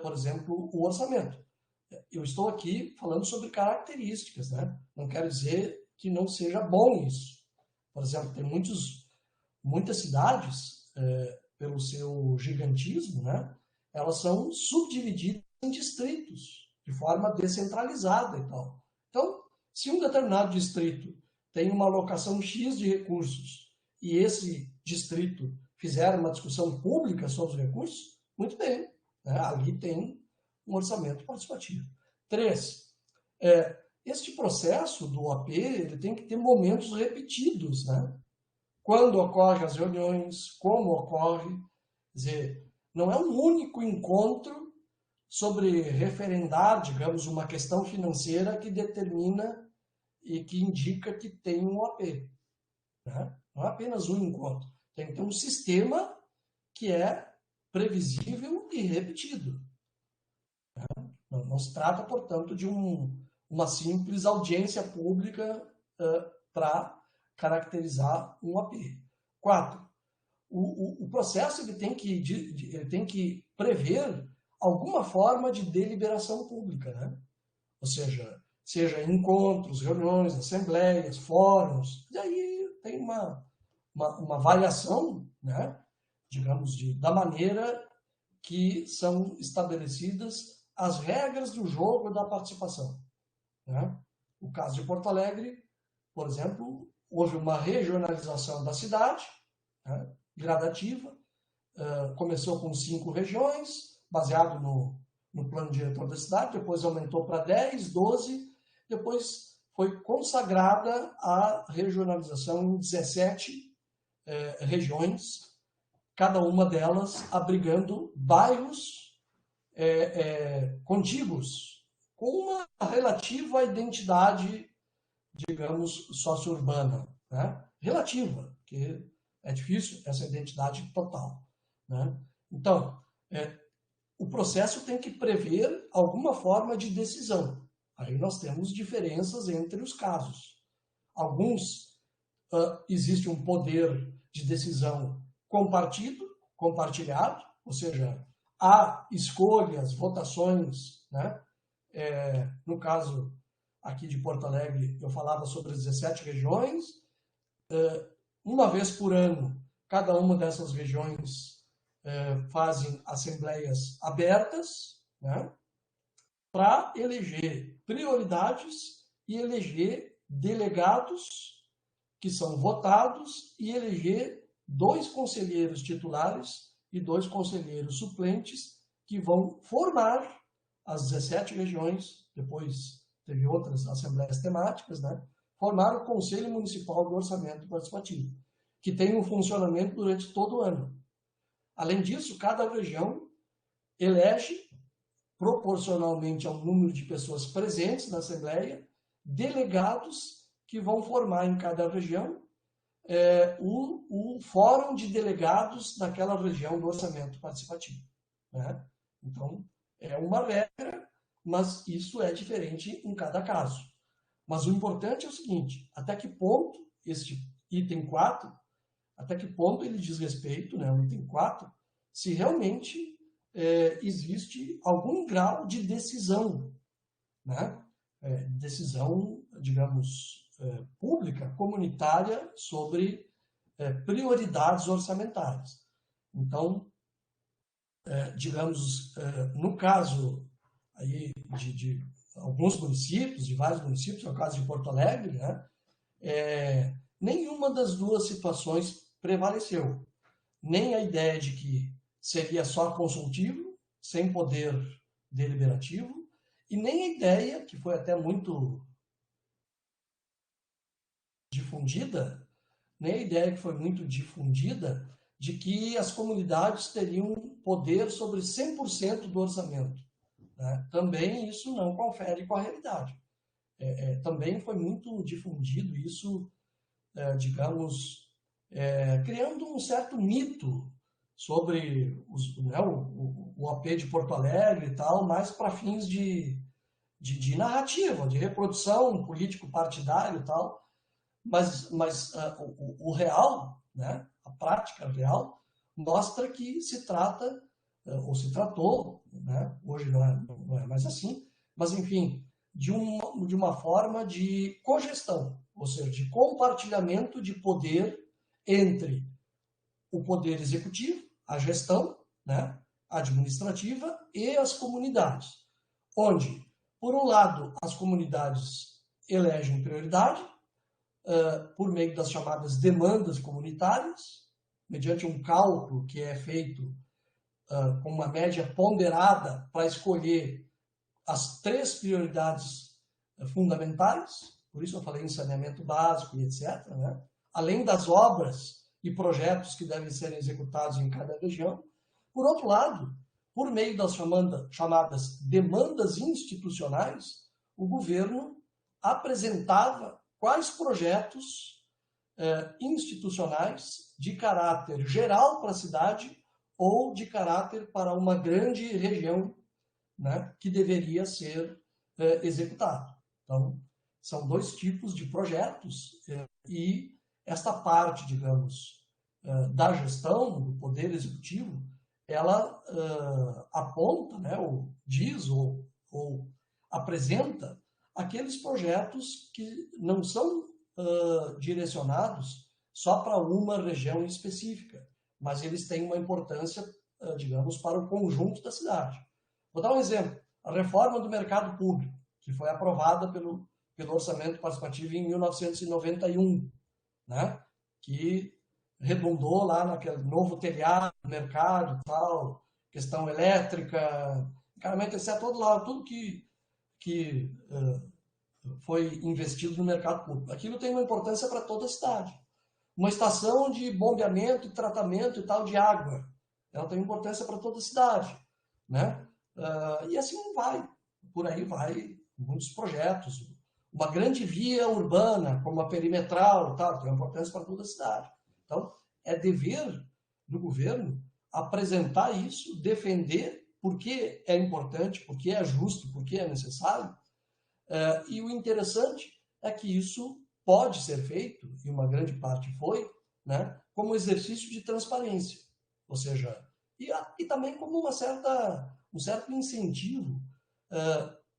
por exemplo, o orçamento. Eu estou aqui falando sobre características, né? Não quero dizer que não seja bom isso. Por exemplo, tem muitas cidades, pelo seu gigantismo, né? Elas são subdivididas em distritos, de forma descentralizada e tal. Então, se um determinado distrito tem uma alocação X de recursos e esse distrito fizer uma discussão pública sobre os recursos, muito bem, né? Ali tem um orçamento participativo. 3. Este processo do OAP ele tem que ter momentos repetidos, né? Quando ocorrem as reuniões, como ocorre, quer dizer, não é um único encontro sobre referendar, digamos, uma questão financeira que determina e que indica que tem um OAP, né? Não é apenas um encontro, tem que ter um sistema que é previsível e repetido. Não se trata, portanto, de uma simples audiência pública para caracterizar um AP. 4. O processo ele tem que prever alguma forma de deliberação pública, né? Ou seja encontros, reuniões, assembleias, fóruns, e aí tem uma variação, né? Digamos, da maneira que são estabelecidas as regras do jogo da participação, né? No caso de Porto Alegre, por exemplo, houve uma regionalização da cidade, né, gradativa, começou com 5 regiões, baseado no plano diretor da cidade, depois aumentou para 10, 12, depois foi consagrada a regionalização em 17 regiões, cada uma delas abrigando bairros contíguos, com uma relativa identidade, digamos, socio-urbana, né? relativa, porque é difícil essa identidade total, né? Então, o processo tem que prever alguma forma de decisão. Aí nós temos diferenças entre os casos. Alguns, existe um poder de decisão compartilhado, ou seja, há escolhas, votações, né? No caso aqui de Porto Alegre, eu falava sobre as 17 regiões. Uma vez por ano, cada uma dessas regiões fazem assembleias abertas, né? Para eleger prioridades e eleger delegados que são votados e eleger 2 conselheiros titulares e 2 conselheiros suplentes que vão formar as 17 regiões, depois teve outras assembleias temáticas, né? Formar o Conselho Municipal do Orçamento Participativo, que tem um funcionamento durante todo o ano. Além disso, cada região elege, proporcionalmente ao número de pessoas presentes na Assembleia, delegados que vão formar em cada região o fórum de delegados daquela região do orçamento participativo, né? Então, é uma regra, mas isso é diferente em cada caso. Mas o importante é o seguinte, até que ponto este item 4, até que ponto ele diz respeito, né, o item 4, se realmente existe algum grau de decisão, né? Decisão, digamos, pública, comunitária, sobre prioridades orçamentárias. Então, digamos, no caso aí de alguns municípios, de vários municípios, no caso de Porto Alegre, né, nenhuma das duas situações prevaleceu. Nem a ideia de que seria só consultivo, sem poder deliberativo, e nem a ideia, que foi até muito difundida, nem a ideia que foi muito difundida, de que as comunidades teriam poder sobre 100% do orçamento, né? Também isso não confere com a realidade. Também foi muito difundido isso, digamos, criando um certo mito sobre o AP de Porto Alegre e tal, mais para fins de narrativa, de reprodução político-partidário e tal, mas o real, né, a prática real, mostra que se trata, ou se tratou, né, hoje não é mais assim, mas enfim, de uma forma de cogestão, ou seja, de compartilhamento de poder entre o poder executivo, a gestão, né, administrativa e as comunidades, onde, por um lado, as comunidades elegem prioridade, por meio das chamadas demandas comunitárias, mediante um cálculo que é feito com uma média ponderada para escolher as 3 prioridades fundamentais, por isso eu falei em saneamento básico e etc., né? Além das obras e projetos que devem ser executados em cada região. Por outro lado, por meio das chamadas demandas institucionais, o governo apresentava quais projetos institucionais de caráter geral para a cidade ou de caráter para uma grande região, né, que deveria ser executado. Então, são 2 tipos de projetos e esta parte, digamos, da gestão, do poder executivo, ela aponta, né, ou diz, ou apresenta aqueles projetos que não são direcionados só para uma região específica, mas eles têm uma importância, digamos, para o conjunto da cidade. Vou dar um exemplo. A reforma do mercado público, que foi aprovada pelo Orçamento Participativo em 1991, né? Que redundou lá naquele novo telhado do mercado, tal, questão elétrica, encanamento, etc., tudo que foi investido no mercado público. Aquilo tem uma importância para toda a cidade. Uma estação de bombeamento e tratamento e tal de água, ela tem importância para toda a cidade, né? E assim vai, por aí vai, muitos projetos. uma grande via urbana, como a perimetral, tal, tem importância para toda a cidade. Então, é dever do governo apresentar isso, defender por que é importante, por que é justo, por que é necessário. E o interessante é que isso pode ser feito, e uma grande parte foi, né, como exercício de transparência. Ou seja, e também como um certo incentivo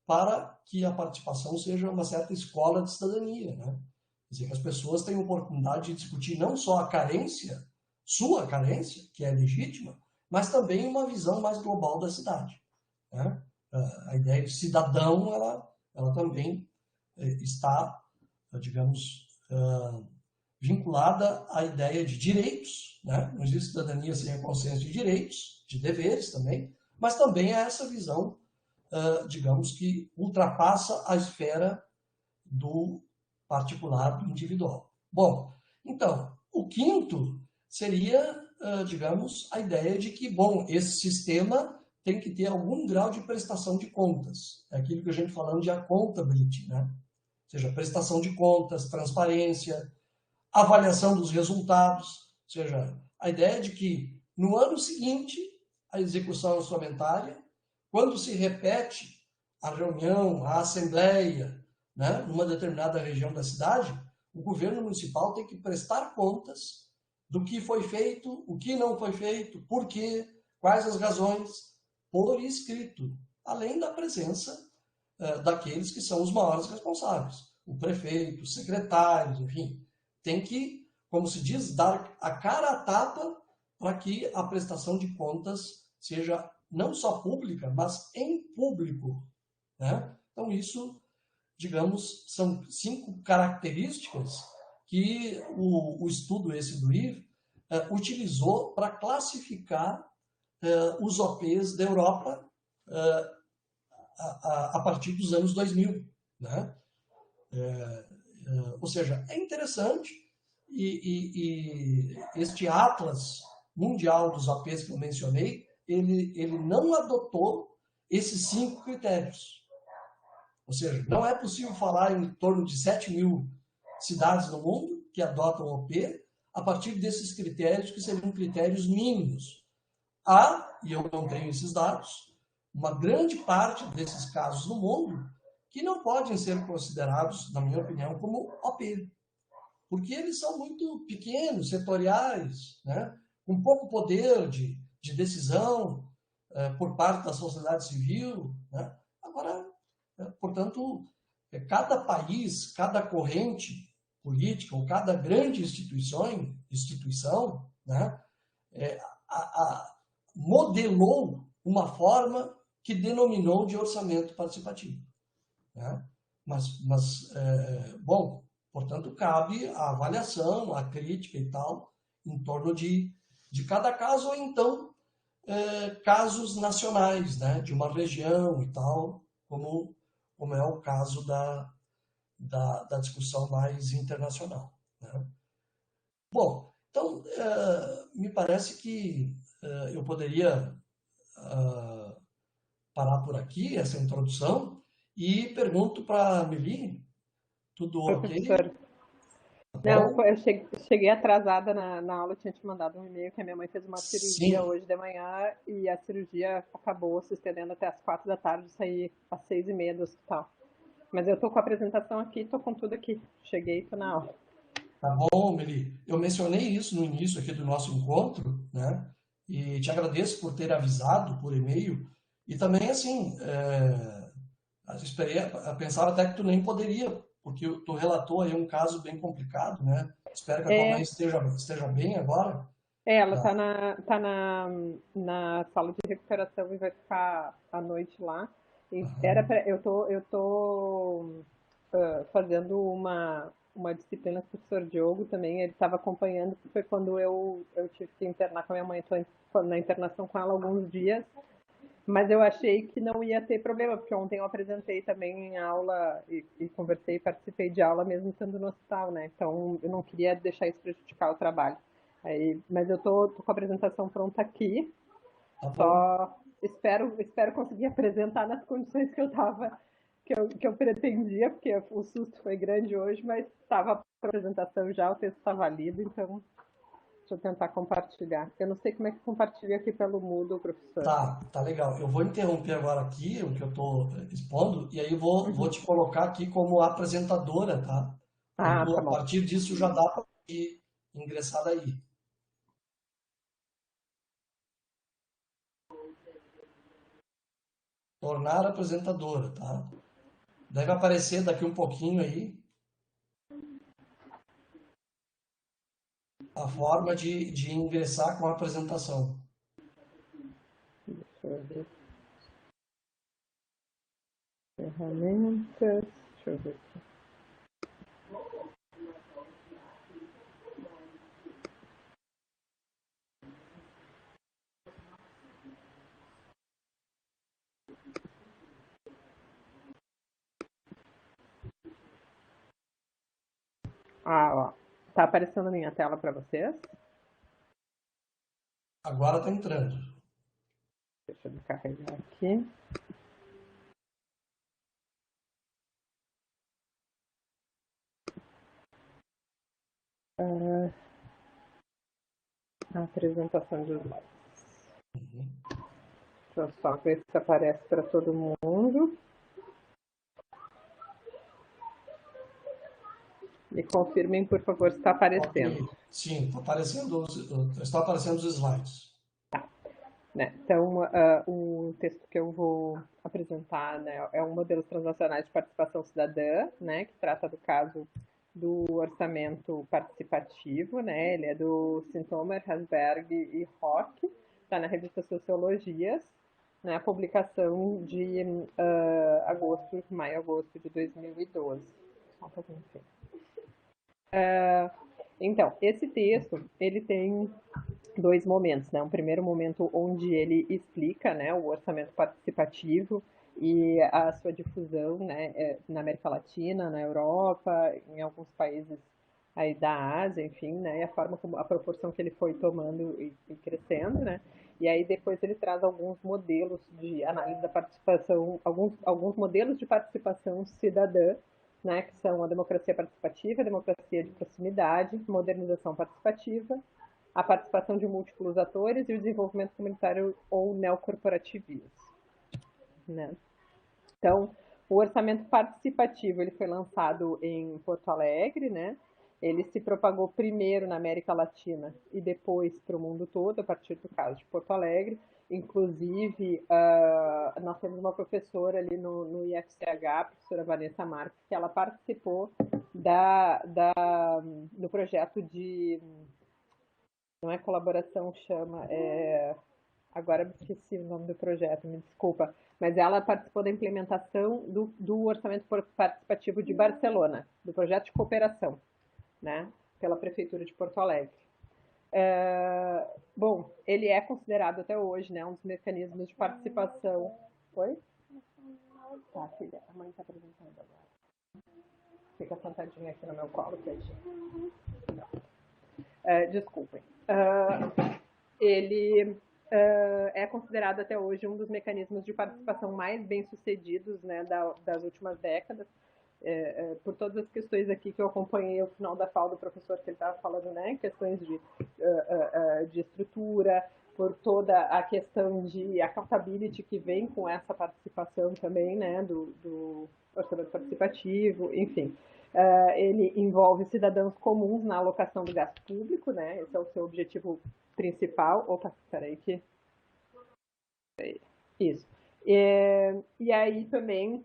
para que a participação seja uma certa escola de cidadania. Né? Quer dizer, que as pessoas têm a oportunidade de discutir não só a carência, sua carência, que é legítima, mas também uma visão mais global da cidade. Né? A ideia de cidadão, ela também está, digamos, vinculada à ideia de direitos, né? Não existe cidadania sem a consciência de direitos, de deveres também, mas também é essa visão, digamos, que ultrapassa a esfera do particular, do individual. Bom, então, o quinto seria, digamos, a ideia de que, bom, esse sistema tem que ter algum grau de prestação de contas. É aquilo que a gente falando de accountability, né? Ou seja, prestação de contas, transparência, avaliação dos resultados. Ou seja, a ideia de que no ano seguinte, a execução orçamentária, quando se repete a reunião, a assembleia, né, numa determinada região da cidade, o governo municipal tem que prestar contas do que foi feito, o que não foi feito, por quê, quais as razões, por escrito, além da presença daqueles que são os maiores responsáveis, o prefeito, os secretários, enfim, tem que, como se diz, dar a cara a tapa para que a prestação de contas seja não só pública, mas em público. Né? Então, isso, digamos, são 5 características que o estudo esse do IR utilizou para classificar os OPs da Europa a partir dos anos 2000. Né? Ou seja, é interessante e este Atlas Mundial dos OPs que eu mencionei, ele não adotou esses 5 critérios. Ou seja, não é possível falar em torno de 7.000 cidades no mundo que adotam OP a partir desses critérios, que seriam critérios mínimos. Há, e eu não tenho esses dados, uma grande parte desses casos no mundo que não podem ser considerados, na minha opinião, como OP. Porque eles são muito pequenos, setoriais, né? Com pouco poder de decisão por parte da sociedade civil. Né? Agora, portanto, cada país, cada corrente política ou cada grande instituição, né, modelou uma forma que denominou de orçamento participativo. Né? Bom, portanto, cabe a avaliação, a crítica e tal, em torno de cada caso, ou então casos nacionais, né, de uma região e tal, como é o caso da discussão mais internacional. Né? Bom, então, me parece que eu poderia parar por aqui, essa introdução, e pergunto para a Meli, tudo ok? Professor, não, eu cheguei atrasada na aula, eu tinha te mandado um e-mail que a minha mãe fez uma cirurgia Sim. hoje de manhã e a cirurgia acabou se estendendo até as 4 da tarde, saí às 6h30 do hospital. Mas eu tô com a apresentação aqui, tô com tudo aqui. Cheguei, tô na aula. Tá bom, Meli. Eu mencionei isso no início aqui do nosso encontro, né? E te agradeço por ter avisado por e-mail. E também, assim, pensava até que tu nem poderia, porque tu relatou aí um caso bem complicado, né? Espero que a tua mãe esteja bem agora. Ela tá na sala de recuperação e vai ficar a noite lá. E eu tô fazendo uma disciplina com o professor Diogo também, ele estava acompanhando, foi quando eu tive que internar com a minha mãe, estou na internação com ela alguns dias, mas eu achei que não ia ter problema, porque ontem eu apresentei também em aula e conversei, participei de aula mesmo estando no hospital, né? Então eu não queria deixar isso prejudicar o trabalho. Mas eu tô com a apresentação pronta aqui, só espero conseguir apresentar nas condições que que eu pretendia, porque o susto foi grande hoje, mas estava a apresentação já, o texto estava lido, então deixa eu tentar compartilhar. Eu não sei como é que compartilha aqui pelo Moodle, professor. Tá legal. Eu vou interromper agora aqui o que eu estou expondo e aí vou te colocar aqui como apresentadora, tá? Ah, tá A bom. partir disso já dá para ingressar daí. Tornar apresentadora, tá? Deve aparecer daqui um pouquinho aí a forma de ingressar com a apresentação. Deixa eu ver. Ferramentas. Deixa eu ver aqui. Ah, ó. Tá aparecendo a minha tela para vocês? Agora está entrando. Deixa eu carregar aqui. A apresentação de slides. Deixa eu só ver se aparece para todo mundo. Me confirmem, por favor, se está aparecendo. Ok. Sim, está aparecendo os slides. Né? Então, o texto que eu vou apresentar, né, é um modelo transnacional de participação cidadã, né, que trata do caso do orçamento participativo, né, ele é do Sintomer, Hasberg e Rock, está na revista Sociologias, né, a publicação de maio-agosto de 2012. Só um pouquinho. Então, esse texto, ele tem dois momentos, né? Um primeiro momento onde ele explica, né, o orçamento participativo e a sua difusão, né, na América Latina, na Europa, em alguns países aí da Ásia, enfim, né, e a forma como a proporção que ele foi tomando e crescendo, né? E aí depois ele traz alguns modelos de análise da participação, alguns modelos de participação cidadã, né, que são a democracia participativa, a democracia de proximidade, modernização participativa, a participação de múltiplos atores e o desenvolvimento comunitário ou neocorporativismo. Né? Então, o orçamento participativo ele foi lançado em Porto Alegre, né? Ele se propagou primeiro na América Latina e depois para o mundo todo, a partir do caso de Porto Alegre. Inclusive, nós temos uma professora ali no IFCH, a professora Vanessa Marques, que ela participou do projeto de... Não é colaboração, chama... agora eu esqueci o nome do projeto, me desculpa. Mas ela participou da implementação do orçamento participativo de Barcelona, do projeto de cooperação, né, pela Prefeitura de Porto Alegre. Bom, ele é considerado até hoje, né, um dos mecanismos de participação. Oi? Tá, filha, a mãe está apresentando agora. Fica sentadinha aqui no meu colo, quietinho. Desculpem. Ele é considerado até hoje um dos mecanismos de participação mais bem-sucedidos, né, das últimas décadas, por todas as questões aqui que eu acompanhei ao final da fala do professor que ele estava falando, né, questões de estrutura, por toda a questão de accountability que vem com essa participação também, né, do orçamento participativo, enfim. Ele envolve cidadãos comuns na alocação do gasto público, né, esse é o seu objetivo principal. Opa, peraí que... Isso. E aí também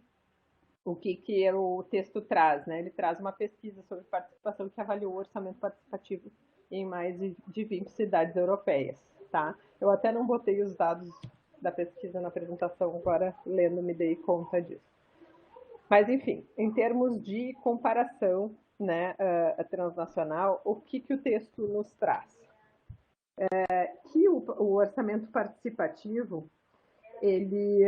o que o texto traz, né? Ele traz uma pesquisa sobre participação que avaliou o orçamento participativo em mais de 20 cidades europeias, tá? Eu até não botei os dados da pesquisa na apresentação, agora lendo me dei conta disso. Mas, enfim, em termos de comparação, né, transnacional, o que o texto nos traz? Que o orçamento participativo, ele,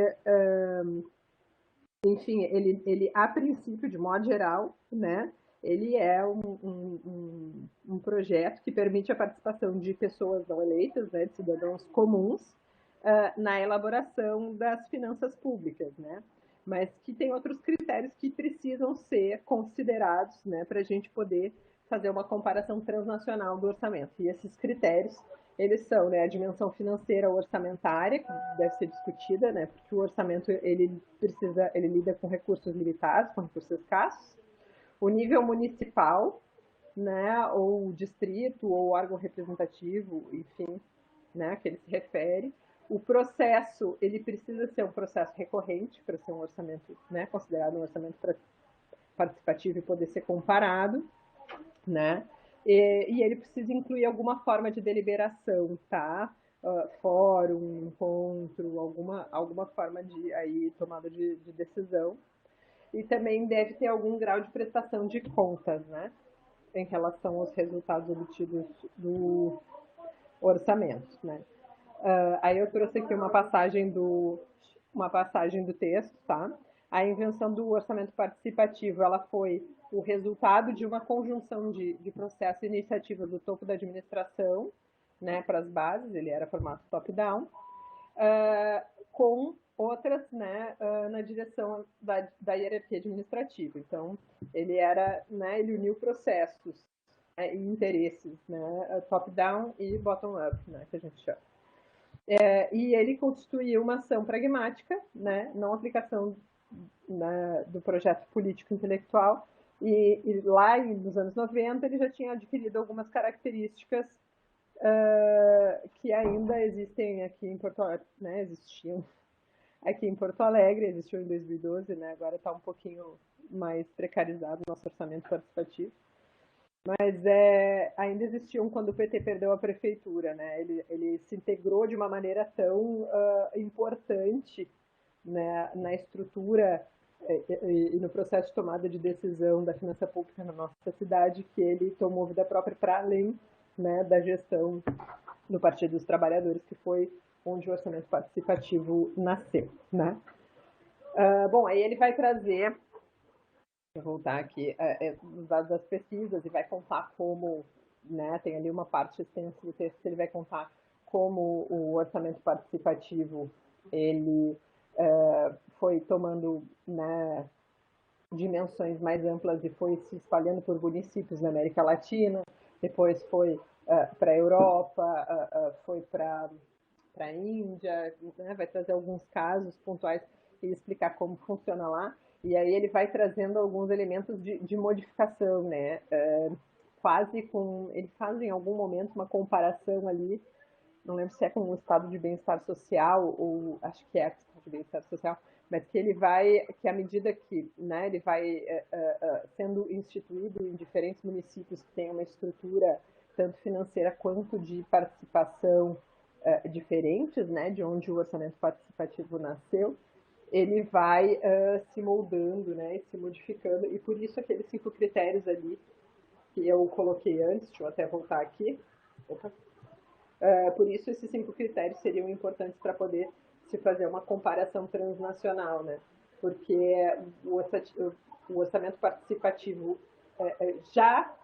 enfim, ele a princípio, de modo geral, né, ele é um projeto que permite a participação de pessoas não eleitas, né, de cidadãos comuns, na elaboração das finanças públicas, né? mas que tem outros critérios que precisam ser considerados, né, para a gente poder fazer uma comparação transnacional do orçamento. E esses critérios, eles são, né, a dimensão financeira orçamentária, que deve ser discutida, né, porque o orçamento ele lida com recursos limitados, com recursos escassos, o nível municipal, né, ou distrito, ou órgão representativo, enfim, né, que ele se refere. O processo, ele precisa ser um processo recorrente para ser um orçamento, né, considerado um orçamento participativo e poder ser comparado, né? E ele precisa incluir alguma forma de deliberação, tá? Fórum, encontro, alguma forma de aí, tomada de decisão. E também deve ter algum grau de prestação de contas, né? Em relação aos resultados obtidos do orçamento, né? Aí eu trouxe aqui uma passagem do texto, tá? A invenção do orçamento participativo, ela foi o resultado de uma conjunção de processo e iniciativa do topo da administração, né, para as bases, ele era formato top-down, com outras, né, na direção da hierarquia administrativa. Então, ele uniu processos e interesses, né, top-down e bottom-up, né, que a gente chama. E ele constituiu uma ação pragmática, né, não aplicação, né, do projeto político-intelectual, e lá nos anos 90 ele já tinha adquirido algumas características que ainda existem aqui em Porto Alegre, né, existiam aqui em Porto Alegre, existiu em 2012, né, agora está um pouquinho mais precarizado o nosso orçamento participativo. Mas ainda existiam quando o PT perdeu a prefeitura, né? Ele se integrou de uma maneira tão importante, né, na estrutura e no processo de tomada de decisão da finança pública na nossa cidade, que ele tomou vida própria para além, né, da gestão do Partido dos Trabalhadores, que foi onde o orçamento participativo nasceu, né? Bom, aí ele vai trazer, vou voltar aqui, os dados das pesquisas e vai contar como, né, tem ali uma parte extensa do texto que ele vai contar como o orçamento participativo ele foi tomando, né, dimensões mais amplas e foi se espalhando por municípios na América Latina, depois foi para a Europa, foi para a Índia, né, vai trazer alguns casos pontuais e explicar como funciona lá. E aí ele vai trazendo alguns elementos de modificação, né? Ele faz em algum momento uma comparação ali, não lembro se é com o estado de bem-estar social, ou acho que é o estado de bem-estar social, mas que à medida que, né, ele vai sendo instituído em diferentes municípios que têm uma estrutura tanto financeira quanto de participação diferentes, né, de onde o orçamento participativo nasceu, ele vai se moldando, né, e se modificando, e por isso aqueles 5 critérios ali que eu coloquei antes, deixa eu até voltar aqui, por isso esses 5 critérios seriam importantes para poder se fazer uma comparação transnacional, né, porque o orçamento participativo já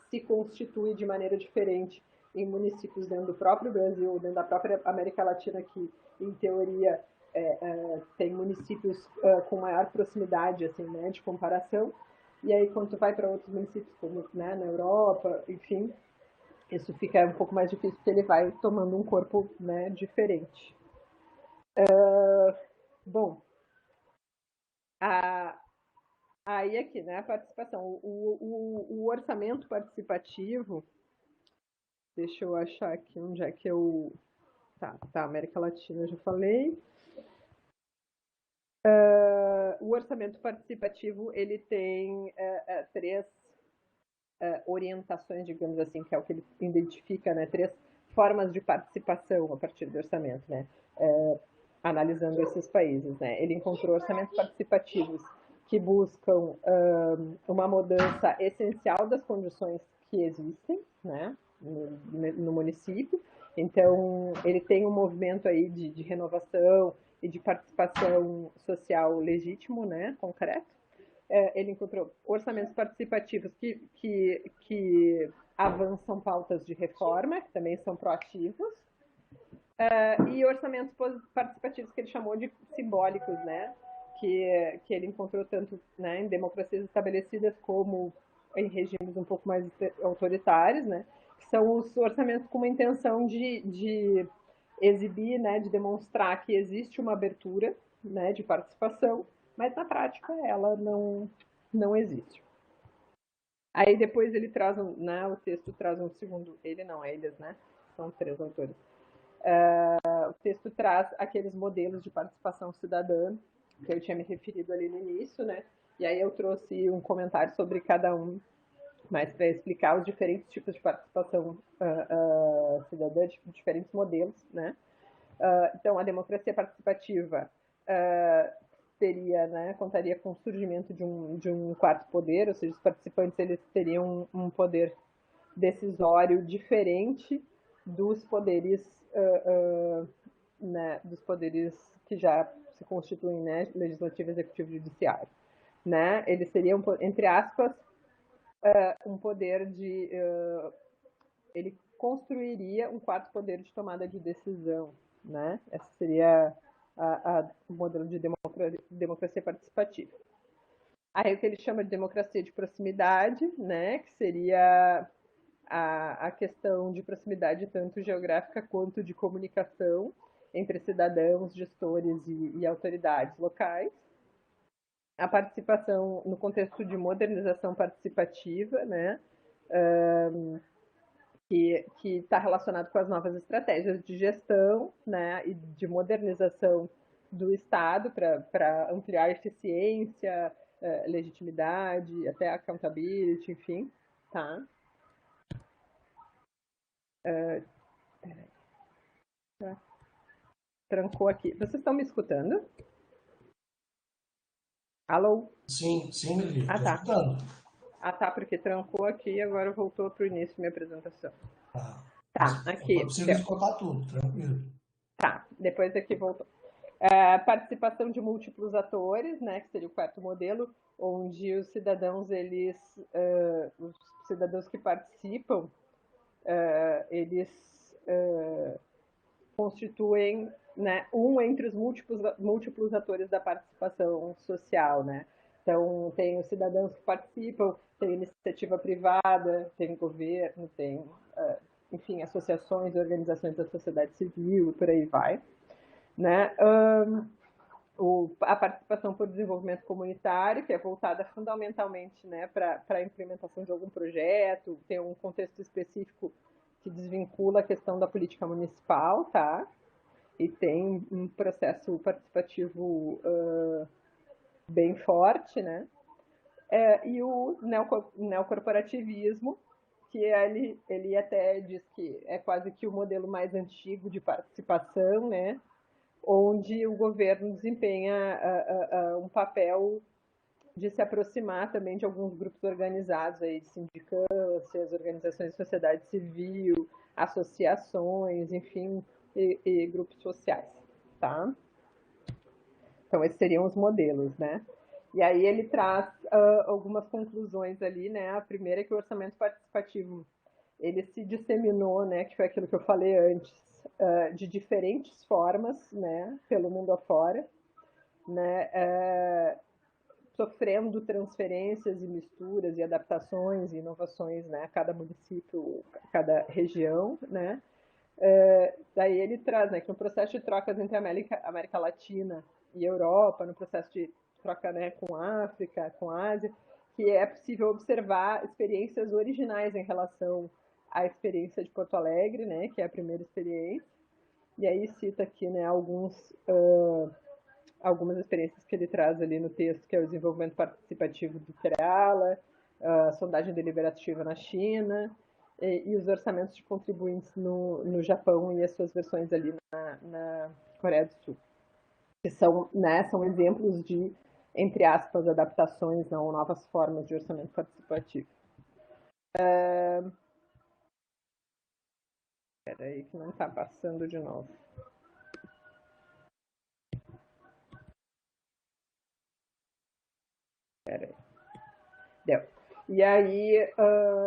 se constitui de maneira diferente em municípios dentro do próprio Brasil, dentro da própria América Latina, que, em teoria, tem municípios com maior proximidade, assim, né, de comparação, e aí quando tu vai para outros municípios, como, né, na Europa, enfim, isso fica um pouco mais difícil, porque ele vai tomando um corpo, né, diferente. Bom, aí aqui, né, a participação, o orçamento participativo, deixa eu achar aqui onde é que eu... Tá, América Latina eu já falei. O orçamento participativo, ele tem 3 orientações, digamos assim, que é o que ele identifica, né? 3 formas de participação a partir do orçamento, né? Analisando esses países, né? Ele encontrou orçamentos participativos que buscam uma mudança essencial das condições que existem, né, no município. Então, ele tem um movimento aí de renovação e de participação social legítimo, né, concreto. Ele encontrou orçamentos participativos que avançam pautas de reforma, que também são proativos, e orçamentos participativos que ele chamou de simbólicos, né, que ele encontrou tanto, né, em democracias estabelecidas como em regimes um pouco mais autoritários, né, que são os orçamentos com uma intenção de exibir, né, de demonstrar que existe uma abertura, né, de participação, mas na prática ela não existe. Aí depois ele traz, né, o texto traz um segundo, ele não, eles, né, são 3 autores. O texto traz aqueles modelos de participação cidadã que eu tinha me referido ali no início, né? E aí eu trouxe um comentário sobre cada um, mas para explicar os diferentes tipos de participação cidadã, de diferentes modelos, né? Então, a democracia participativa teria, né, contaria com o surgimento de um quarto poder, ou seja, os participantes eles teriam um poder decisório diferente dos poderes, né, dos poderes que já se constituem, né, legislativo, executivo e judiciário, né? Eles seriam, entre aspas, um poder de, ele construiria um quarto poder de tomada de decisão, né? Esse seria o modelo de democracia participativa. Aí o que ele chama de democracia de proximidade, né? Que seria a questão de proximidade tanto geográfica quanto de comunicação entre cidadãos, gestores e autoridades locais. A participação no contexto de modernização participativa, né? Que está relacionado com as novas estratégias de gestão, né, e de modernização do Estado para ampliar a eficiência, legitimidade, até accountability, enfim, tá? Trancou aqui. Vocês estão me escutando? Alô? Sim, Lili, Ah, estou tá. escutando. Ah, tá, porque trancou aqui e agora voltou para o início da minha apresentação. Mas Tá, eu aqui. não consigo escutar tudo, tranquilo. Tá, depois aqui voltou. Participação de múltiplos atores, né, que seria o quarto modelo, onde os cidadãos, os cidadãos que participam, eles constituem, né, um entre os múltiplos atores da participação social, né. Então, tem os cidadãos que participam, tem iniciativa privada, tem governo, tem, enfim, associações e organizações da sociedade civil, por aí vai, né. A participação por desenvolvimento comunitário, que é voltada fundamentalmente, né, para a implementação de algum projeto, tem um contexto específico que desvincula a questão da política municipal, tá? E tem um processo participativo bem forte, né? E o neocorporativismo, que ele até diz que é quase que o modelo mais antigo de participação, né? Onde o governo desempenha um papel de se aproximar também de alguns grupos organizados aí, de sindicâncias, organizações de sociedade civil, associações, enfim, e grupos sociais, tá? Então, esses seriam os modelos, né? E aí ele traz algumas conclusões ali, né? A primeira é que o orçamento participativo, ele se disseminou, né? Que foi aquilo que eu falei antes, de diferentes formas, né? Pelo mundo afora, né? Sofrendo transferências e misturas e adaptações e inovações, né? A cada município, a cada região, né? Daí ele traz, né? Que no processo de trocas entre América Latina e Europa, no processo de troca, né, com África, com Ásia, que é possível observar experiências originais em relação à experiência de Porto Alegre, né, que é a primeira experiência. E aí cita aqui, né, algumas experiências que ele traz ali no texto, que é o desenvolvimento participativo do Kerala, a sondagem deliberativa na China, e os orçamentos de contribuintes no Japão e as suas versões ali na Coreia do Sul, que são, né, são exemplos de, entre aspas, adaptações, não, novas formas de orçamento participativo. Espera aí que não está passando de novo. Espera aí. Deu. E aí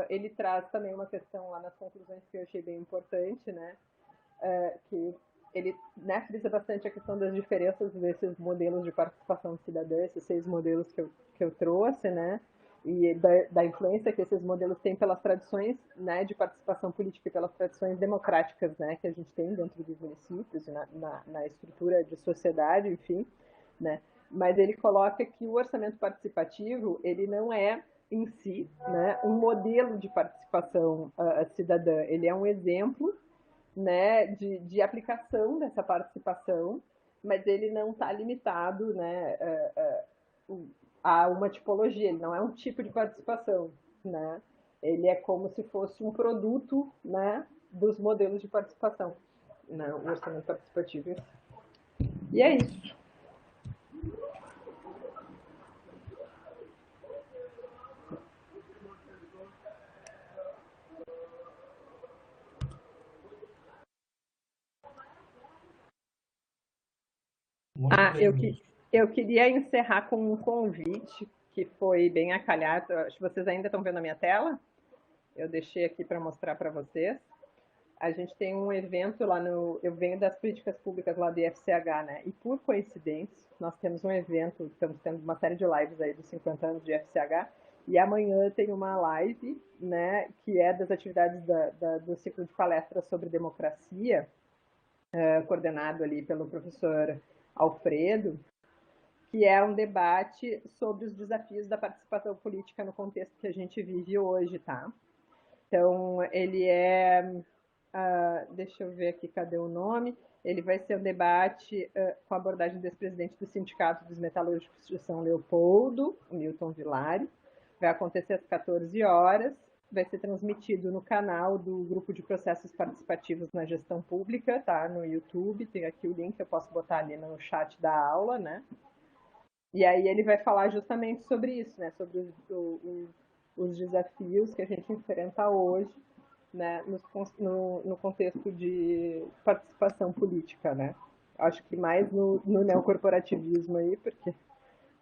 ele traz também uma questão lá nas conclusões que eu achei bem importante, né? Que ele, né, frisa bastante a questão das diferenças desses modelos de participação cidadã, esses 6 modelos que eu trouxe, né, e da influência que esses modelos têm pelas tradições, né, de participação política e pelas tradições democráticas, né, que a gente tem dentro dos municípios, na estrutura de sociedade, enfim, né. Mas ele coloca que o orçamento participativo, ele não é em si, né, um modelo de participação cidadã, ele é um exemplo, né, de aplicação dessa participação, mas ele não está limitado, né, a uma tipologia, ele não é um tipo de participação, né? Ele é como se fosse um produto, né, dos modelos de participação, né, o orçamento participativo. E é isso. Eu queria encerrar com um convite que foi bem acalhado. Acho que vocês ainda estão vendo a minha tela. Eu deixei aqui para mostrar para vocês. A gente tem um evento lá no... Eu venho das políticas públicas lá do IFCH, né? E por coincidência, nós temos um evento, estamos tendo uma série de lives aí dos 50 anos de IFCH, e amanhã tem uma live, né, que é das atividades do ciclo de palestras sobre democracia, coordenado ali pelo professor Alfredo, que é um debate sobre os desafios da participação política no contexto que a gente vive hoje, tá? Então, ele é... deixa eu ver aqui, cadê o nome? Ele vai ser um debate com a abordagem do ex-presidente do Sindicato dos Metalúrgicos de São Leopoldo, o Milton Villari. Vai acontecer às 14 horas. Vai ser transmitido no canal do Grupo de Processos Participativos na Gestão Pública, tá? No YouTube. Tem aqui o link, eu posso botar ali no chat da aula, né? E aí ele vai falar justamente sobre isso, né? Sobre os desafios que a gente enfrenta hoje, né? No contexto de participação política, né? Acho que mais no neocorporativismo aí, porque,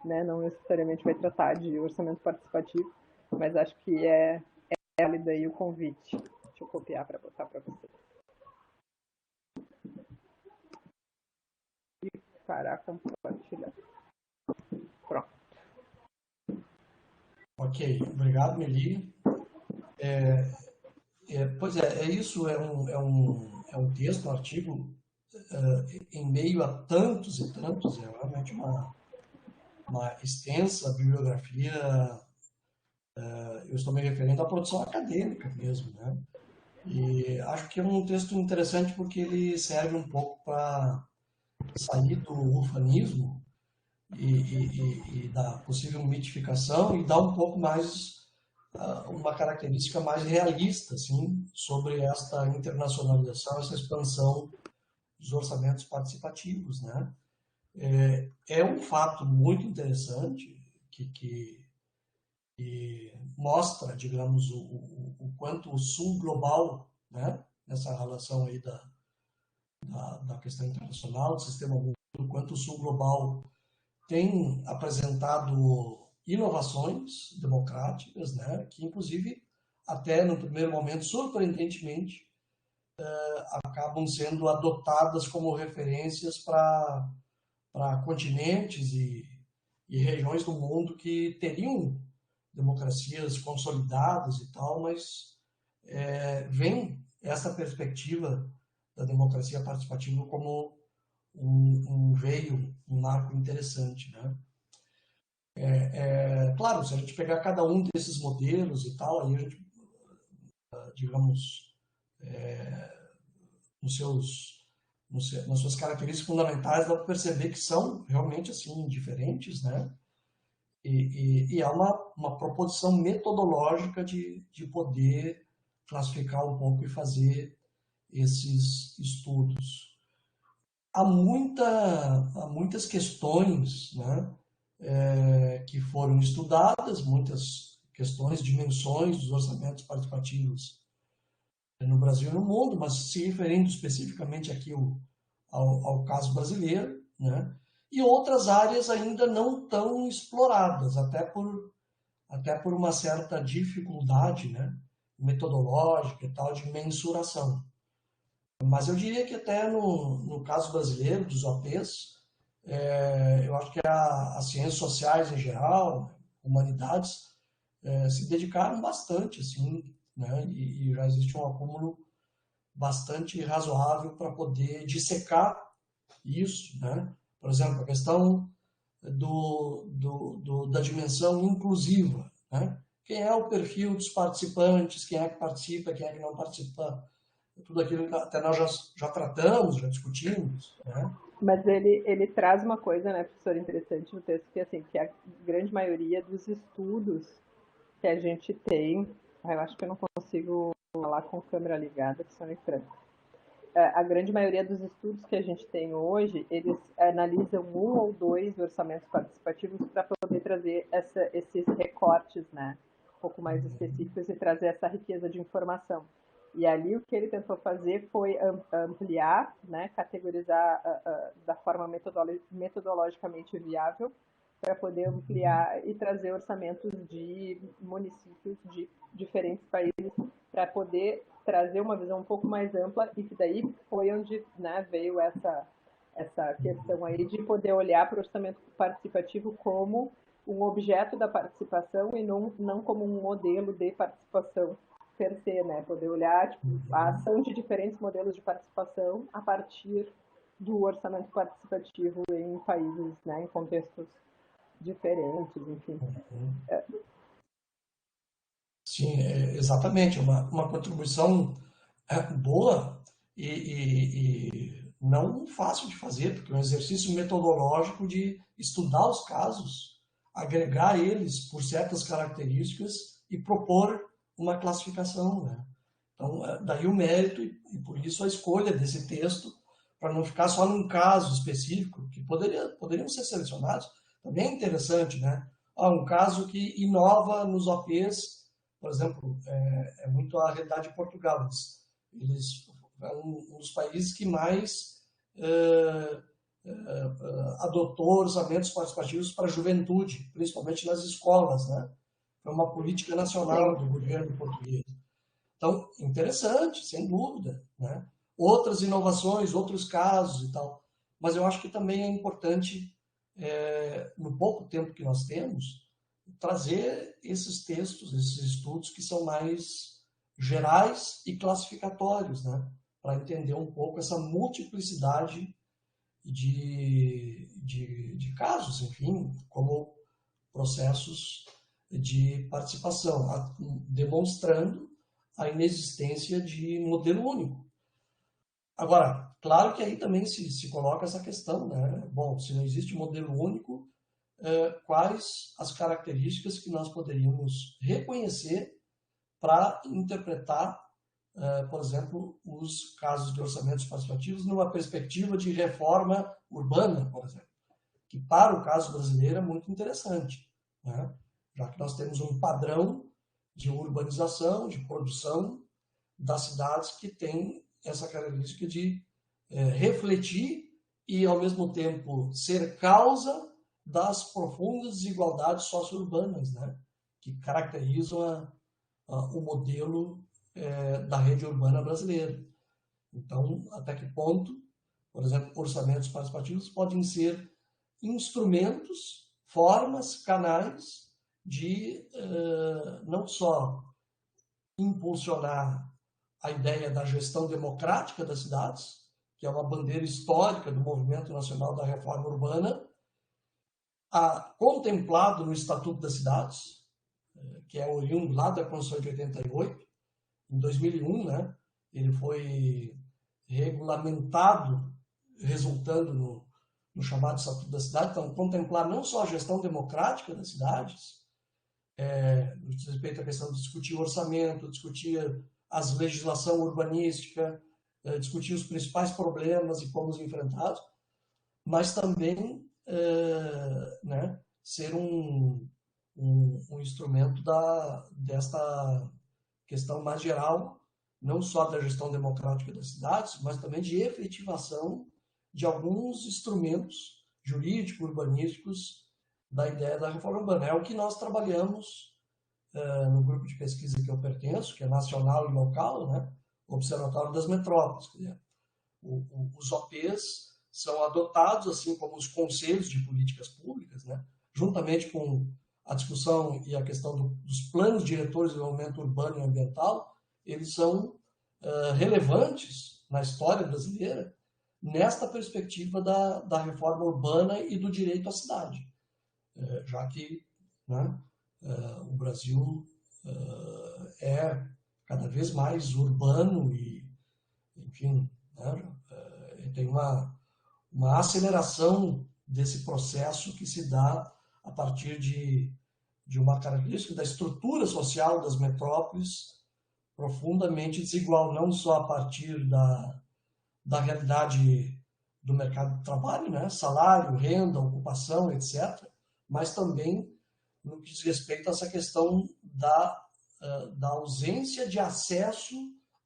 né, não necessariamente vai tratar de orçamento participativo, mas acho que é válido aí o convite. Deixa eu copiar para botar para vocês. E parar compartilhar. Pronto. Ok, obrigado, Meli. Pois é isso, é um texto, um artigo, em meio a tantos e tantos, é realmente uma extensa bibliografia. Eu estou me referindo à produção acadêmica mesmo, né? E acho que é um texto interessante porque ele serve um pouco para sair do ufanismo e da possível mitificação e dar um pouco mais uma característica mais realista, assim, sobre esta internacionalização, essa expansão dos orçamentos participativos, né? É um fato muito interessante que mostra, digamos, o quanto o sul global, né, nessa relação aí da questão internacional, do sistema mundo, o quanto o sul global tem apresentado inovações democráticas, né, que inclusive até no primeiro momento, surpreendentemente, acabam sendo adotadas como referências para continentes e regiões do mundo que teriam democracias consolidadas e tal, mas vem essa perspectiva da democracia participativa como um veio, um marco interessante, né? Claro, se a gente pegar cada um desses modelos e tal, aí a gente, digamos, nas suas características fundamentais, dá para perceber que são realmente assim diferentes, né? E há uma proposição metodológica de poder classificar um pouco e fazer esses estudos. Há muitas questões, né, que foram estudadas, muitas questões, dimensões dos orçamentos participativos no Brasil e no mundo, mas se referindo especificamente aqui ao caso brasileiro, né, e outras áreas ainda não tão exploradas, até por uma certa dificuldade, né, metodológica e tal, de mensuração. Mas eu diria que até no caso brasileiro, dos OPs, eu acho que as ciências sociais em geral, humanidades, se dedicaram bastante, assim, né? E já existe um acúmulo bastante razoável para poder dissecar isso, né? Por exemplo, a questão da dimensão inclusiva, né? Quem é o perfil dos participantes, quem é que participa, quem é que não participa, tudo aquilo que até nós já tratamos, já discutimos, né? Mas ele traz uma coisa, né, professor, interessante no texto, que assim, que a grande maioria dos estudos que a gente tem, eu acho que eu não consigo falar com câmera ligada, que são estranhos. A grande maioria dos estudos que a gente tem hoje, eles analisam um ou dois orçamentos participativos para poder trazer esses recortes, né, um pouco mais específicos e trazer essa riqueza de informação. E ali o que ele tentou fazer foi ampliar, né, categorizar da forma metodologicamente viável, para poder ampliar e trazer orçamentos de municípios de diferentes países, para poder trazer uma visão um pouco mais ampla, e que daí foi onde, né, veio essa questão aí de poder olhar para o orçamento participativo como um objeto da participação e não como um modelo de participação per se, né? Poder olhar tipo, a ação de diferentes modelos de participação a partir do orçamento participativo em países, né, em contextos diferentes, enfim. Sim, exatamente. Uma contribuição boa e não fácil de fazer, porque é um exercício metodológico de estudar os casos, agregar eles por certas características e propor uma classificação, né? Então, daí o mérito e por isso a escolha desse texto, para não ficar só num caso específico, que poderiam ser selecionados, também é interessante, né? Um caso que inova nos OPs, por exemplo, é muito a realidade de Portugal. Eles é um dos países que mais adotou orçamentos participativos para a juventude, principalmente nas escolas, né? Foi uma política nacional do governo português. Então, interessante, sem dúvida, né? Outras inovações, outros casos e tal. Mas eu acho que também é importante, no pouco tempo que nós temos, trazer esses textos, esses estudos que são mais gerais e classificatórios, né? Para entender um pouco essa multiplicidade de casos, enfim, como processos de participação, demonstrando a inexistência de modelo único. Agora, claro que aí também se coloca essa questão, né? Bom, se não existe modelo único, quais as características que nós poderíamos reconhecer para interpretar, por exemplo, os casos de orçamentos participativos numa perspectiva de reforma urbana, por exemplo, que para o caso brasileiro é muito interessante, né? Já que nós temos um padrão de urbanização, de produção das cidades que tem essa característica de refletir e, ao mesmo tempo, ser causa das profundas desigualdades socio-urbanas, né? Que caracterizam o modelo da rede urbana brasileira. Então, até que ponto, por exemplo, orçamentos participativos podem ser instrumentos, formas, canais de não só impulsionar a ideia da gestão democrática das cidades, que é uma bandeira histórica do Movimento Nacional da Reforma Urbana, contemplado no Estatuto das Cidades, que é oriundo lá da Constituição de 88, em 2001, né? Ele foi regulamentado, resultando no chamado Estatuto da Cidade. Então, contemplar não só a gestão democrática das cidades, no que diz respeito à questão de discutir o orçamento, discutir as legislação urbanística, discutir os principais problemas e como os enfrentados, mas também né, ser um instrumento desta questão mais geral, não só da gestão democrática das cidades, mas também de efetivação de alguns instrumentos jurídicos, urbanísticos da ideia da reforma urbana. É o que nós trabalhamos no grupo de pesquisa que eu pertenço, que é nacional e local, né? O Observatório das Metrópoles. Os OPs são adotados, assim como os conselhos de políticas públicas, né? Juntamente com a discussão e a questão dos planos diretores de desenvolvimento urbano e ambiental, eles são relevantes na história brasileira nesta perspectiva da reforma urbana e do direito à cidade, já que, né, o Brasil é cada vez mais urbano e, enfim, né, tem uma aceleração desse processo que se dá a partir de uma característica da estrutura social das metrópoles profundamente desigual, não só a partir da realidade do mercado de trabalho, né? Salário, renda, ocupação, etc., mas também no que diz respeito a essa questão da ausência de acesso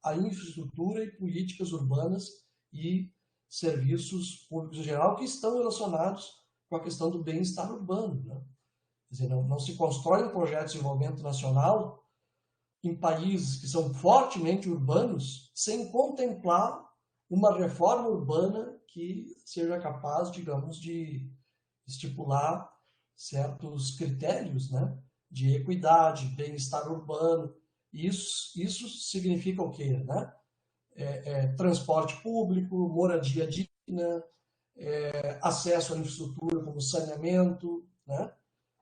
à infraestrutura e políticas urbanas e serviços públicos em geral que estão relacionados com a questão do bem-estar urbano, né? Quer dizer, não se constrói um projeto de desenvolvimento nacional em países que são fortemente urbanos sem contemplar uma reforma urbana que seja capaz, digamos, de estipular certos critérios, né, de equidade, bem-estar urbano. Isso significa o quê, né? Transporte público, moradia digna, acesso à infraestrutura como saneamento, né?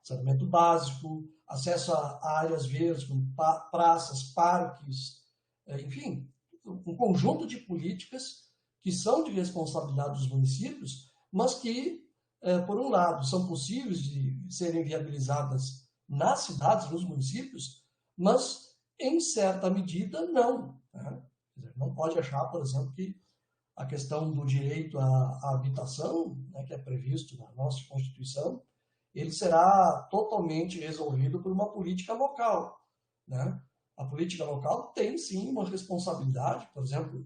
Saneamento básico, acesso a áreas verdes como praças, parques, enfim, um conjunto de políticas que são de responsabilidade dos municípios, mas que, por um lado, são possíveis de serem viabilizadas nas cidades, nos municípios, mas, em certa medida, não, né? Não pode achar, por exemplo, que a questão do direito à habitação, né, que é previsto na nossa Constituição, ele será totalmente resolvido por uma política local, né? A política local tem, sim, uma responsabilidade, por exemplo,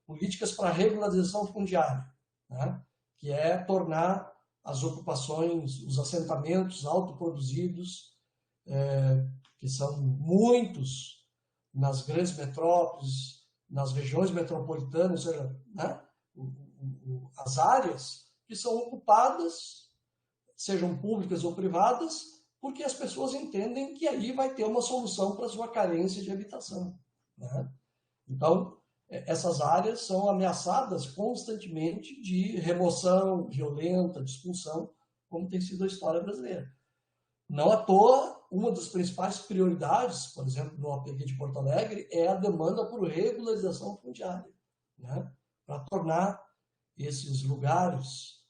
políticas para regularização fundiária, né? Que é tornar as ocupações, os assentamentos autoproduzidos, que são muitos nas grandes metrópoles, nas regiões metropolitanas, ou seja, né? As áreas que são ocupadas, sejam públicas ou privadas, porque as pessoas entendem que aí vai ter uma solução para a sua carência de habitação, né? Então, essas áreas são ameaçadas constantemente de remoção violenta, de expulsão, como tem sido a história brasileira. Não à toa, uma das principais prioridades, por exemplo, no APQ de Porto Alegre, é a demanda por regularização fundiária, né? Para tornar esses lugares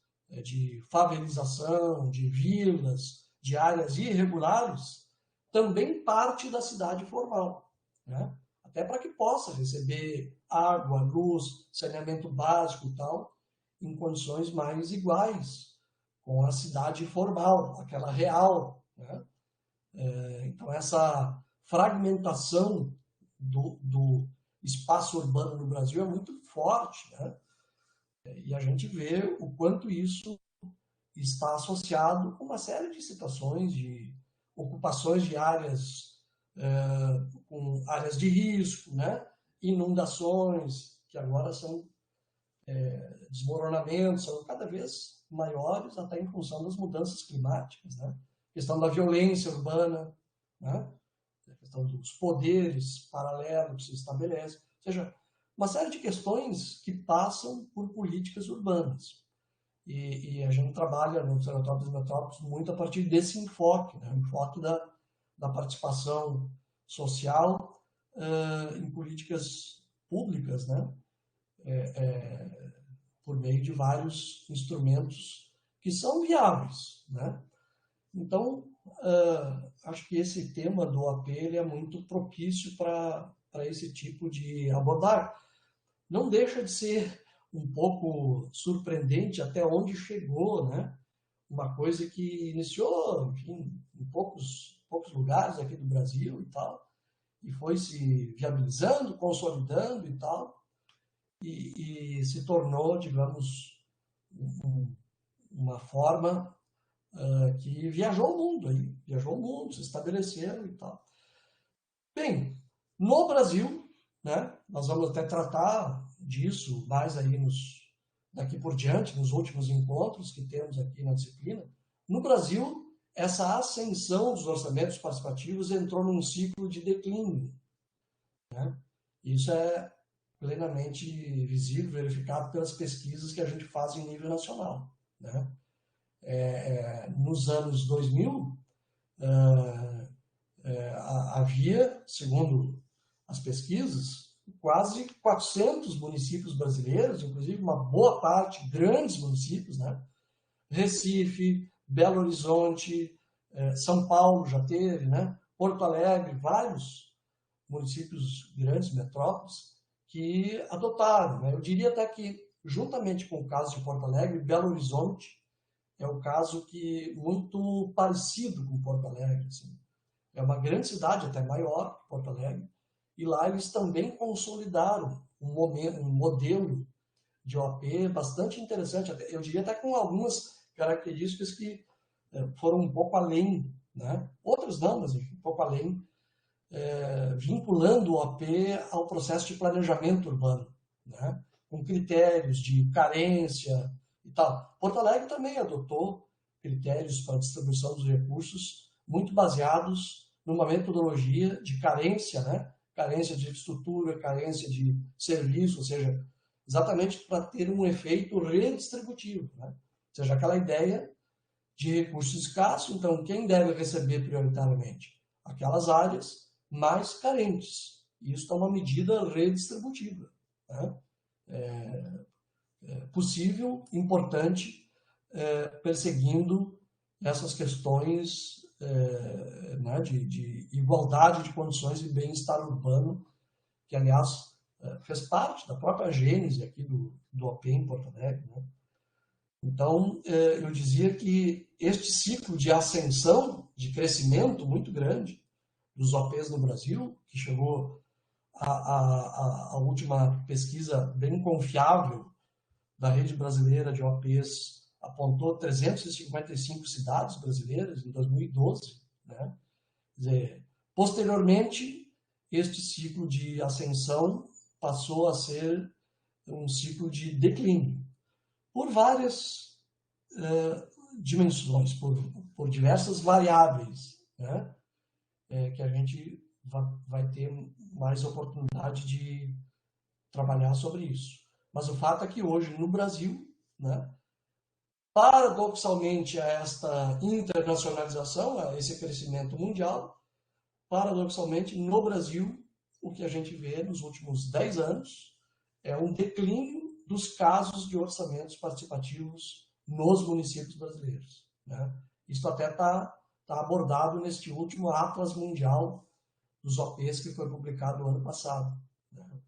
de favelização, de vilas, de áreas irregulares, também parte da cidade formal, né? Até para que possa receber água, luz, saneamento básico e tal, em condições mais iguais com a cidade formal, aquela real, né? Então, essa fragmentação do espaço urbano no Brasil é muito forte, né? E a gente vê o quanto isso está associado com uma série de situações de ocupações de áreas com áreas de risco, né? Inundações, que agora são desmoronamentos, são cada vez maiores, até em função das mudanças climáticas, né? A questão da violência urbana, né? A questão dos poderes paralelos que se estabelecem, ou seja, uma série de questões que passam por políticas urbanas. E a gente trabalha no Observatório das Metrópoles muito a partir desse enfoque, né? O enfoque da participação social em políticas públicas, né? Por meio de vários instrumentos que são viáveis, né? Então, acho que esse tema do AP ele é muito propício para esse tipo de abordagem. Não deixa de ser um pouco surpreendente até onde chegou, né? Uma coisa que iniciou, enfim, em poucos lugares aqui do Brasil e tal, e foi se viabilizando, consolidando e tal, e se tornou, digamos, uma forma que viajou o mundo, se estabeleceu e tal. Bem, no Brasil, né, nós vamos até tratar disso mais aí daqui por diante, nos últimos encontros que temos aqui na disciplina. No Brasil, essa ascensão dos orçamentos participativos entrou num ciclo de declínio, né? Isso é plenamente visível, verificado pelas pesquisas que a gente faz em nível nacional, né? Nos anos 2000, havia, segundo as pesquisas, quase 400 municípios brasileiros, inclusive uma boa parte, grandes municípios, né? Recife, Belo Horizonte, São Paulo já teve, né? Porto Alegre, vários municípios grandes, metrópoles, que adotaram, né? Eu diria até que, juntamente com o caso de Porto Alegre, Belo Horizonte é um caso que muito parecido com Porto Alegre, assim. É uma grande cidade, até maior que Porto Alegre, e lá eles também consolidaram um modelo de OAP bastante interessante, eu diria até com algumas características que foram um pouco além, né? Outras não, mas enfim, um pouco além, vinculando o OAP ao processo de planejamento urbano, né? Com critérios de carência e tal. Porto Alegre também adotou critérios para a distribuição dos recursos muito baseados numa metodologia de carência, né? Carência de estrutura, carência de serviço, ou seja, exatamente para ter um efeito redistributivo, né? Ou seja, aquela ideia de recursos escassos, então quem deve receber prioritariamente? Aquelas áreas mais carentes. Isso é uma medida redistributiva, né? Possível, importante, perseguindo essas questões né, de igualdade de condições e bem-estar urbano, que, aliás, fez parte da própria gênese aqui do OAP em Porto Alegre, né? Então, eu dizia que este ciclo de ascensão, de crescimento muito grande dos OAPs no Brasil, que chegou a última pesquisa bem confiável da Rede Brasileira de OAPs, apontou 355 cidades brasileiras em 2012, né? Quer dizer, posteriormente, este ciclo de ascensão passou a ser um ciclo de declínio, por várias dimensões, por diversas variáveis, né? Que a gente vai ter mais oportunidade de trabalhar sobre isso. Mas o fato é que hoje, no Brasil, né, paradoxalmente a esta internacionalização, a esse crescimento mundial, paradoxalmente, no Brasil, o que a gente vê nos últimos 10 anos é um declínio dos casos de orçamentos participativos nos municípios brasileiros, né? Isso até está abordado neste último Atlas Mundial dos OPs que foi publicado no ano passado, né?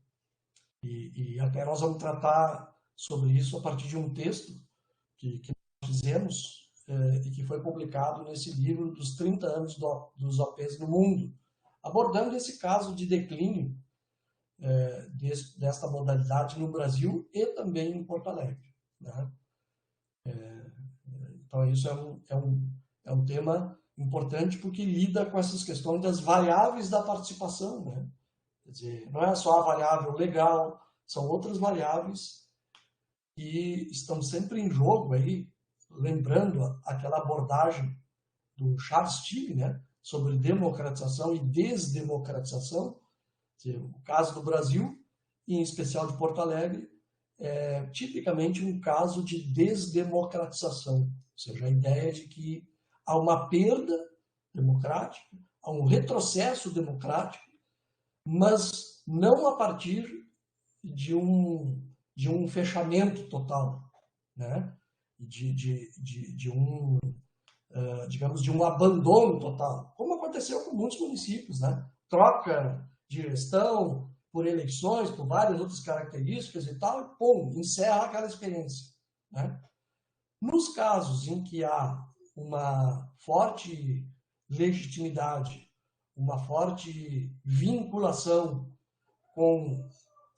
E até nós vamos tratar sobre isso a partir de um texto que nós fizemos e que foi publicado nesse livro dos 30 anos dos OPs no mundo, abordando esse caso de declínio desta modalidade no Brasil e também em Porto Alegre, né? Então, isso é um tema importante porque lida com essas questões das variáveis da participação, né? Quer dizer, não é só a variável legal, são outras variáveis que estão sempre em jogo aí, lembrando aquela abordagem do Charles Tilley, né, sobre democratização e desdemocratização. O caso do Brasil, e em especial de Porto Alegre, é tipicamente um caso de desdemocratização, ou seja, a ideia de que há uma perda democrática, há um retrocesso democrático, mas não a partir de um fechamento total, né? Digamos, de um abandono total, como aconteceu com muitos municípios, né? Troca de gestão por eleições, por várias outras características e tal, e pum, encerra aquela experiência, né? Nos casos em que há uma forte legitimidade, uma forte vinculação com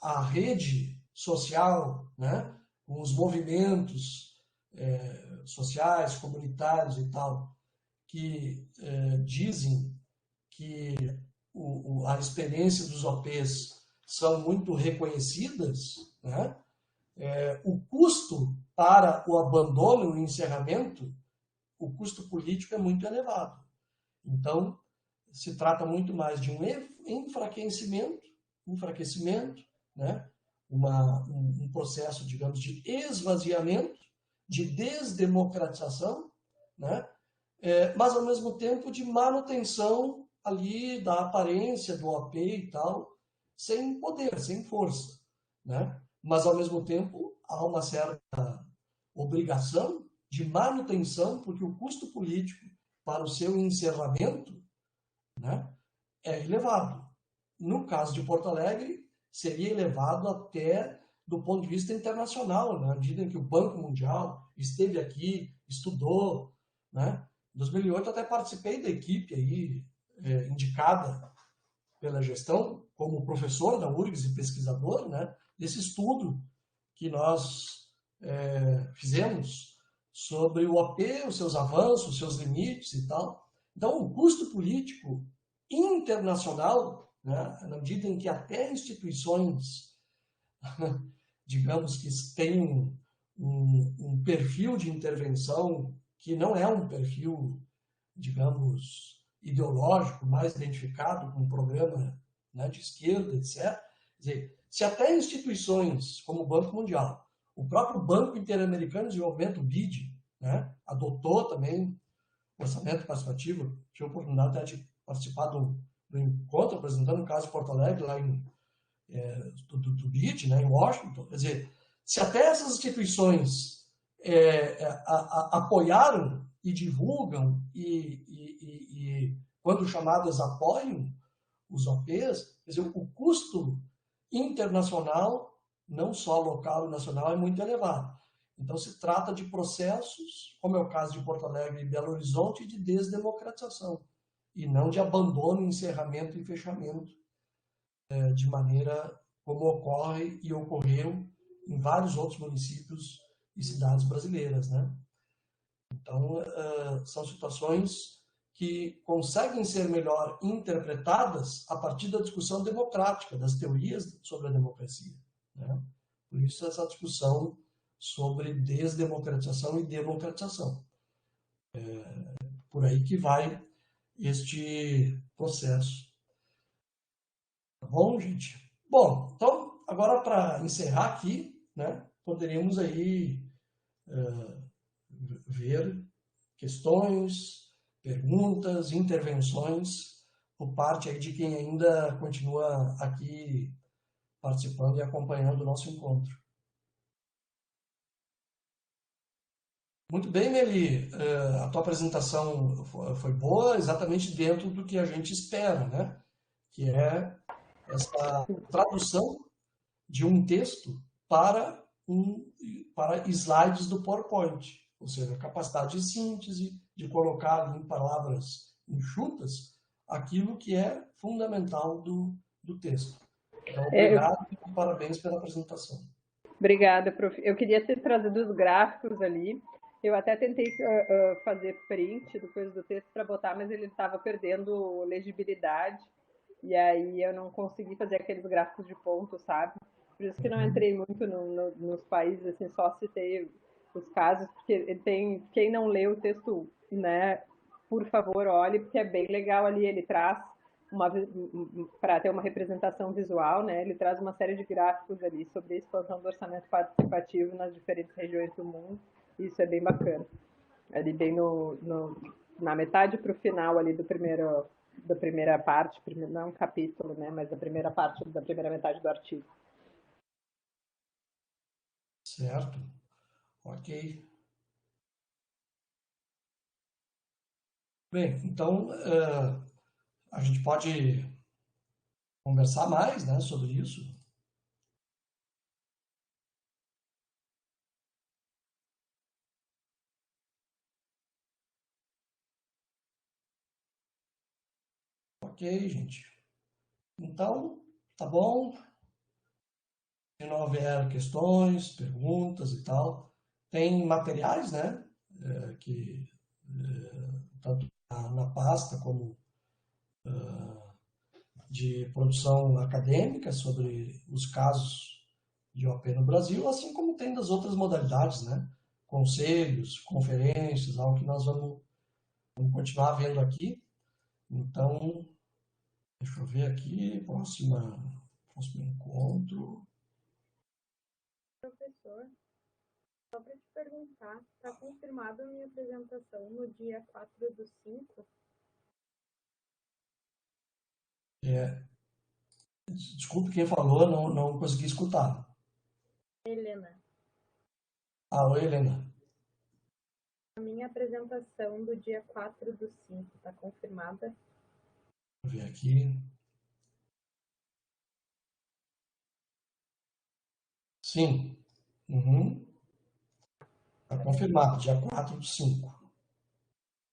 a rede social, né? Com os movimentos sociais, comunitários e tal, que dizem que a experiência dos OPs são muito reconhecidas, né? O custo para o abandono e o encerramento, o custo político é muito elevado. Então, se trata muito mais de um enfraquecimento, né? Um processo, digamos, de esvaziamento, de desdemocratização, né? Mas, ao mesmo tempo, de manutenção ali da aparência do OP e tal, sem poder, sem força, né? Mas, ao mesmo tempo, há uma certa obrigação de manutenção, porque o custo político para o seu encerramento, né, é elevado. No caso de Porto Alegre, seria elevado até do ponto de vista internacional, na medida em que o Banco Mundial esteve aqui, estudou, né? Em 2008 até participei da equipe aí, indicada pela gestão como professor da URGS e pesquisador, né, desse estudo que nós fizemos sobre o OP, os seus avanços, os seus limites e tal. Então, o custo político internacional, né, na medida em que até instituições, digamos que têm um perfil de intervenção que não é um perfil, digamos, ideológico, mais identificado com um programa, né, de esquerda, etc. Quer dizer, se até instituições como o Banco Mundial, o próprio Banco Interamericano de Desenvolvimento, o BID, né, adotou também o orçamento participativo, tive a oportunidade até de participar do encontro, apresentando o caso de Porto Alegre, lá do BID, né, em Washington. Quer dizer, se até essas instituições apoiaram e divulgam e quando chamadas, apoiam os OPs, quer dizer, o custo internacional, não só local e nacional, é muito elevado. Então, se trata de processos, como é o caso de Porto Alegre e Belo Horizonte, de desdemocratização, e não de abandono, encerramento e fechamento, de maneira como ocorre e ocorreu em vários outros municípios e cidades brasileiras, né? Então, são situações que conseguem ser melhor interpretadas a partir da discussão democrática, das teorias sobre a democracia, né? Por isso, essa discussão sobre desdemocratização e democratização. Por aí que vai este processo. Tá bom, gente? Bom, então, agora para encerrar aqui, né, poderíamos aí ver questões, perguntas, intervenções por parte aí de quem ainda continua aqui participando e acompanhando o nosso encontro. Muito bem, Meli, a tua apresentação foi boa, exatamente dentro do que a gente espera, né? Que é essa tradução de um texto para slides do PowerPoint, ou seja, a capacidade de síntese, de colocar em palavras enxutas aquilo que é fundamental do texto. Então, obrigado e parabéns pela apresentação. Obrigada, prof. Eu queria ter trazido os gráficos ali. Eu até tentei fazer print depois do texto para botar, mas ele estava perdendo legibilidade. E aí eu não consegui fazer aqueles gráficos de ponto, sabe? Por isso que não entrei muito nos países, assim, só citei os casos, porque ele tem, quem não lê o texto, né, por favor, olhe, porque é bem legal ali, ele traz para ter uma representação visual, né, ele traz uma série de gráficos ali sobre a expansão do orçamento participativo nas diferentes regiões do mundo, e isso é bem bacana. Ali bem na metade para o final ali da primeira parte, não é um capítulo, né, mas da primeira parte, da primeira metade do artigo. Certo. Ok. Bem, então a gente pode conversar mais, né, sobre isso. Ok, gente. Então, tá bom. Se não houver questões, perguntas e tal, tem materiais, né, que tanto na pasta como de produção acadêmica sobre os casos de OAP no Brasil, assim como tem das outras modalidades, né? Conselhos, conferências, algo que nós vamos continuar vendo aqui. Então, deixa eu ver aqui, próximo encontro. Professor, só para te perguntar, está confirmada a minha apresentação no dia 4/5? Desculpe quem falou, não consegui escutar. Helena, Oi, Helena. a minha apresentação do dia 4/5 está confirmada? Deixa eu ver aqui. Sim. Está confirmado, dia 4/5.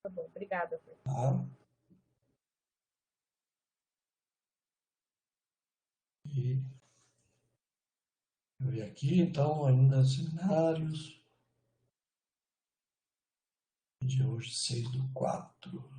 Tá bom, obrigada. Tá? E eu ver aqui, então, ainda seminários. Dia hoje, 6/4.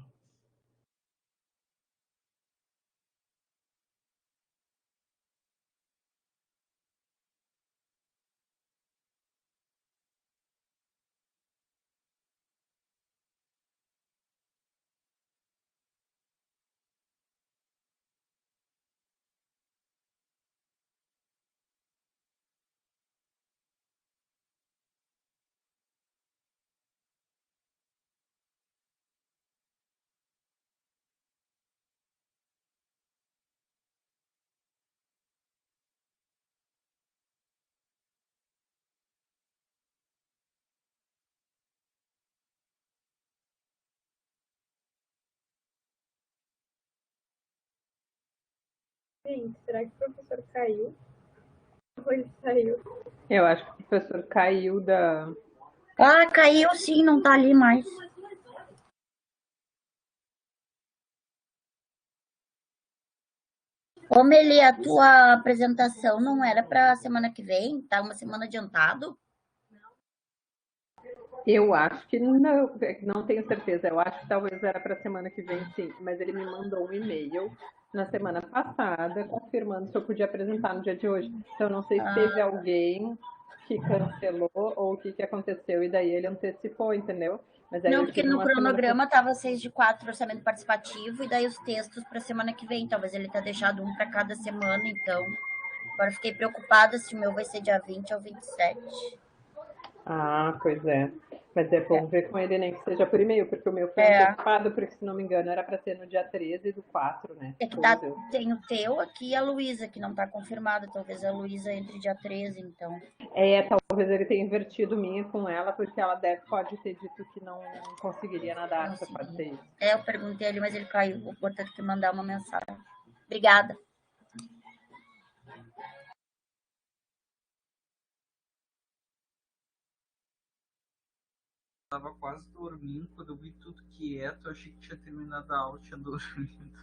Gente, será que o professor caiu? Ou ele saiu? Eu acho que o professor caiu da. Ah, caiu sim, não tá ali mais. Ô, Meli, a tua apresentação não era para semana que vem? Tá uma semana adiantado? Eu acho que não tenho certeza. Eu acho que talvez era para a semana que vem, sim. Mas ele me mandou um e-mail na semana passada confirmando se eu podia apresentar no dia de hoje. Então, não sei se teve alguém que cancelou ou o que aconteceu e daí ele antecipou, entendeu? Mas aí Não, eu porque tive no uma semana. cronograma tava 6/4 orçamento participativo e daí os textos para semana que vem. Talvez ele tá deixado um para cada semana, então. Agora fiquei preocupada se o meu vai ser dia 20 ou 27. Ah, pois é. Mas é bom ver com ele, nem que seja por e-mail, porque o meu foi É. antecipado, porque se não me engano era para ser no dia 13/4, né? É que tá, tem o teu aqui e a Luísa, que não tá confirmada. Talvez a Luísa entre dia 13, então. Talvez ele tenha invertido minha com ela, porque ela pode ter dito que não conseguiria na data, pode ser isso. Eu perguntei ali, mas ele caiu. Vou ter que mandar uma mensagem. Obrigada. Tava quase dormindo, quando eu vi tudo quieto, eu achei que tinha terminado a aula, tinha dormido.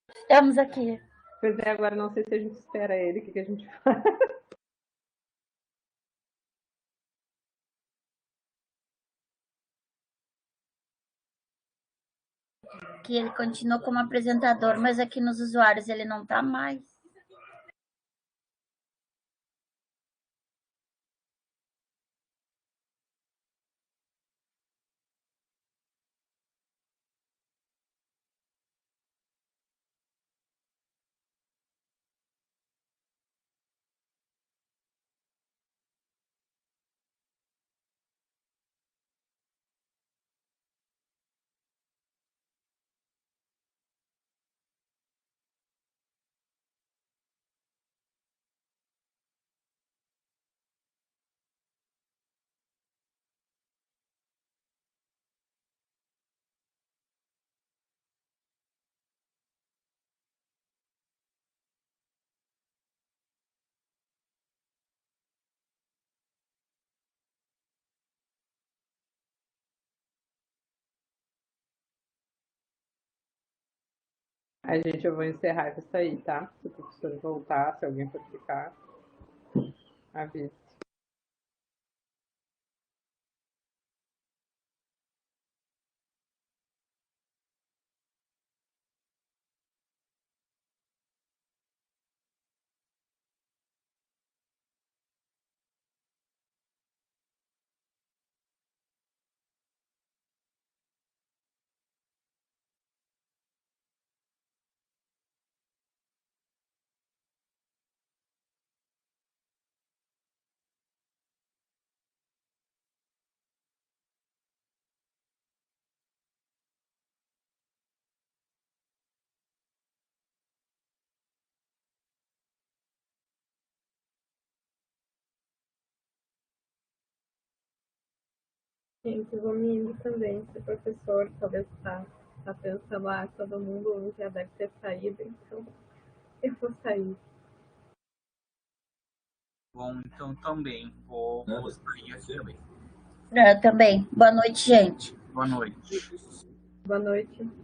Estamos aqui. Pois é, agora não sei se a gente espera ele, o que a gente faz. Que ele continua como apresentador, mas aqui nos usuários ele não tá mais. A gente, eu vou encerrar isso aí, tá? Se o professor voltar, se alguém for ficar, avisa. Gente, vou me indo também. Se o professor talvez tá pensando, todo mundo já deve ter saído, então eu vou sair. Bom, então também vou sair aqui. Também. Boa noite, gente. Boa noite. Boa noite.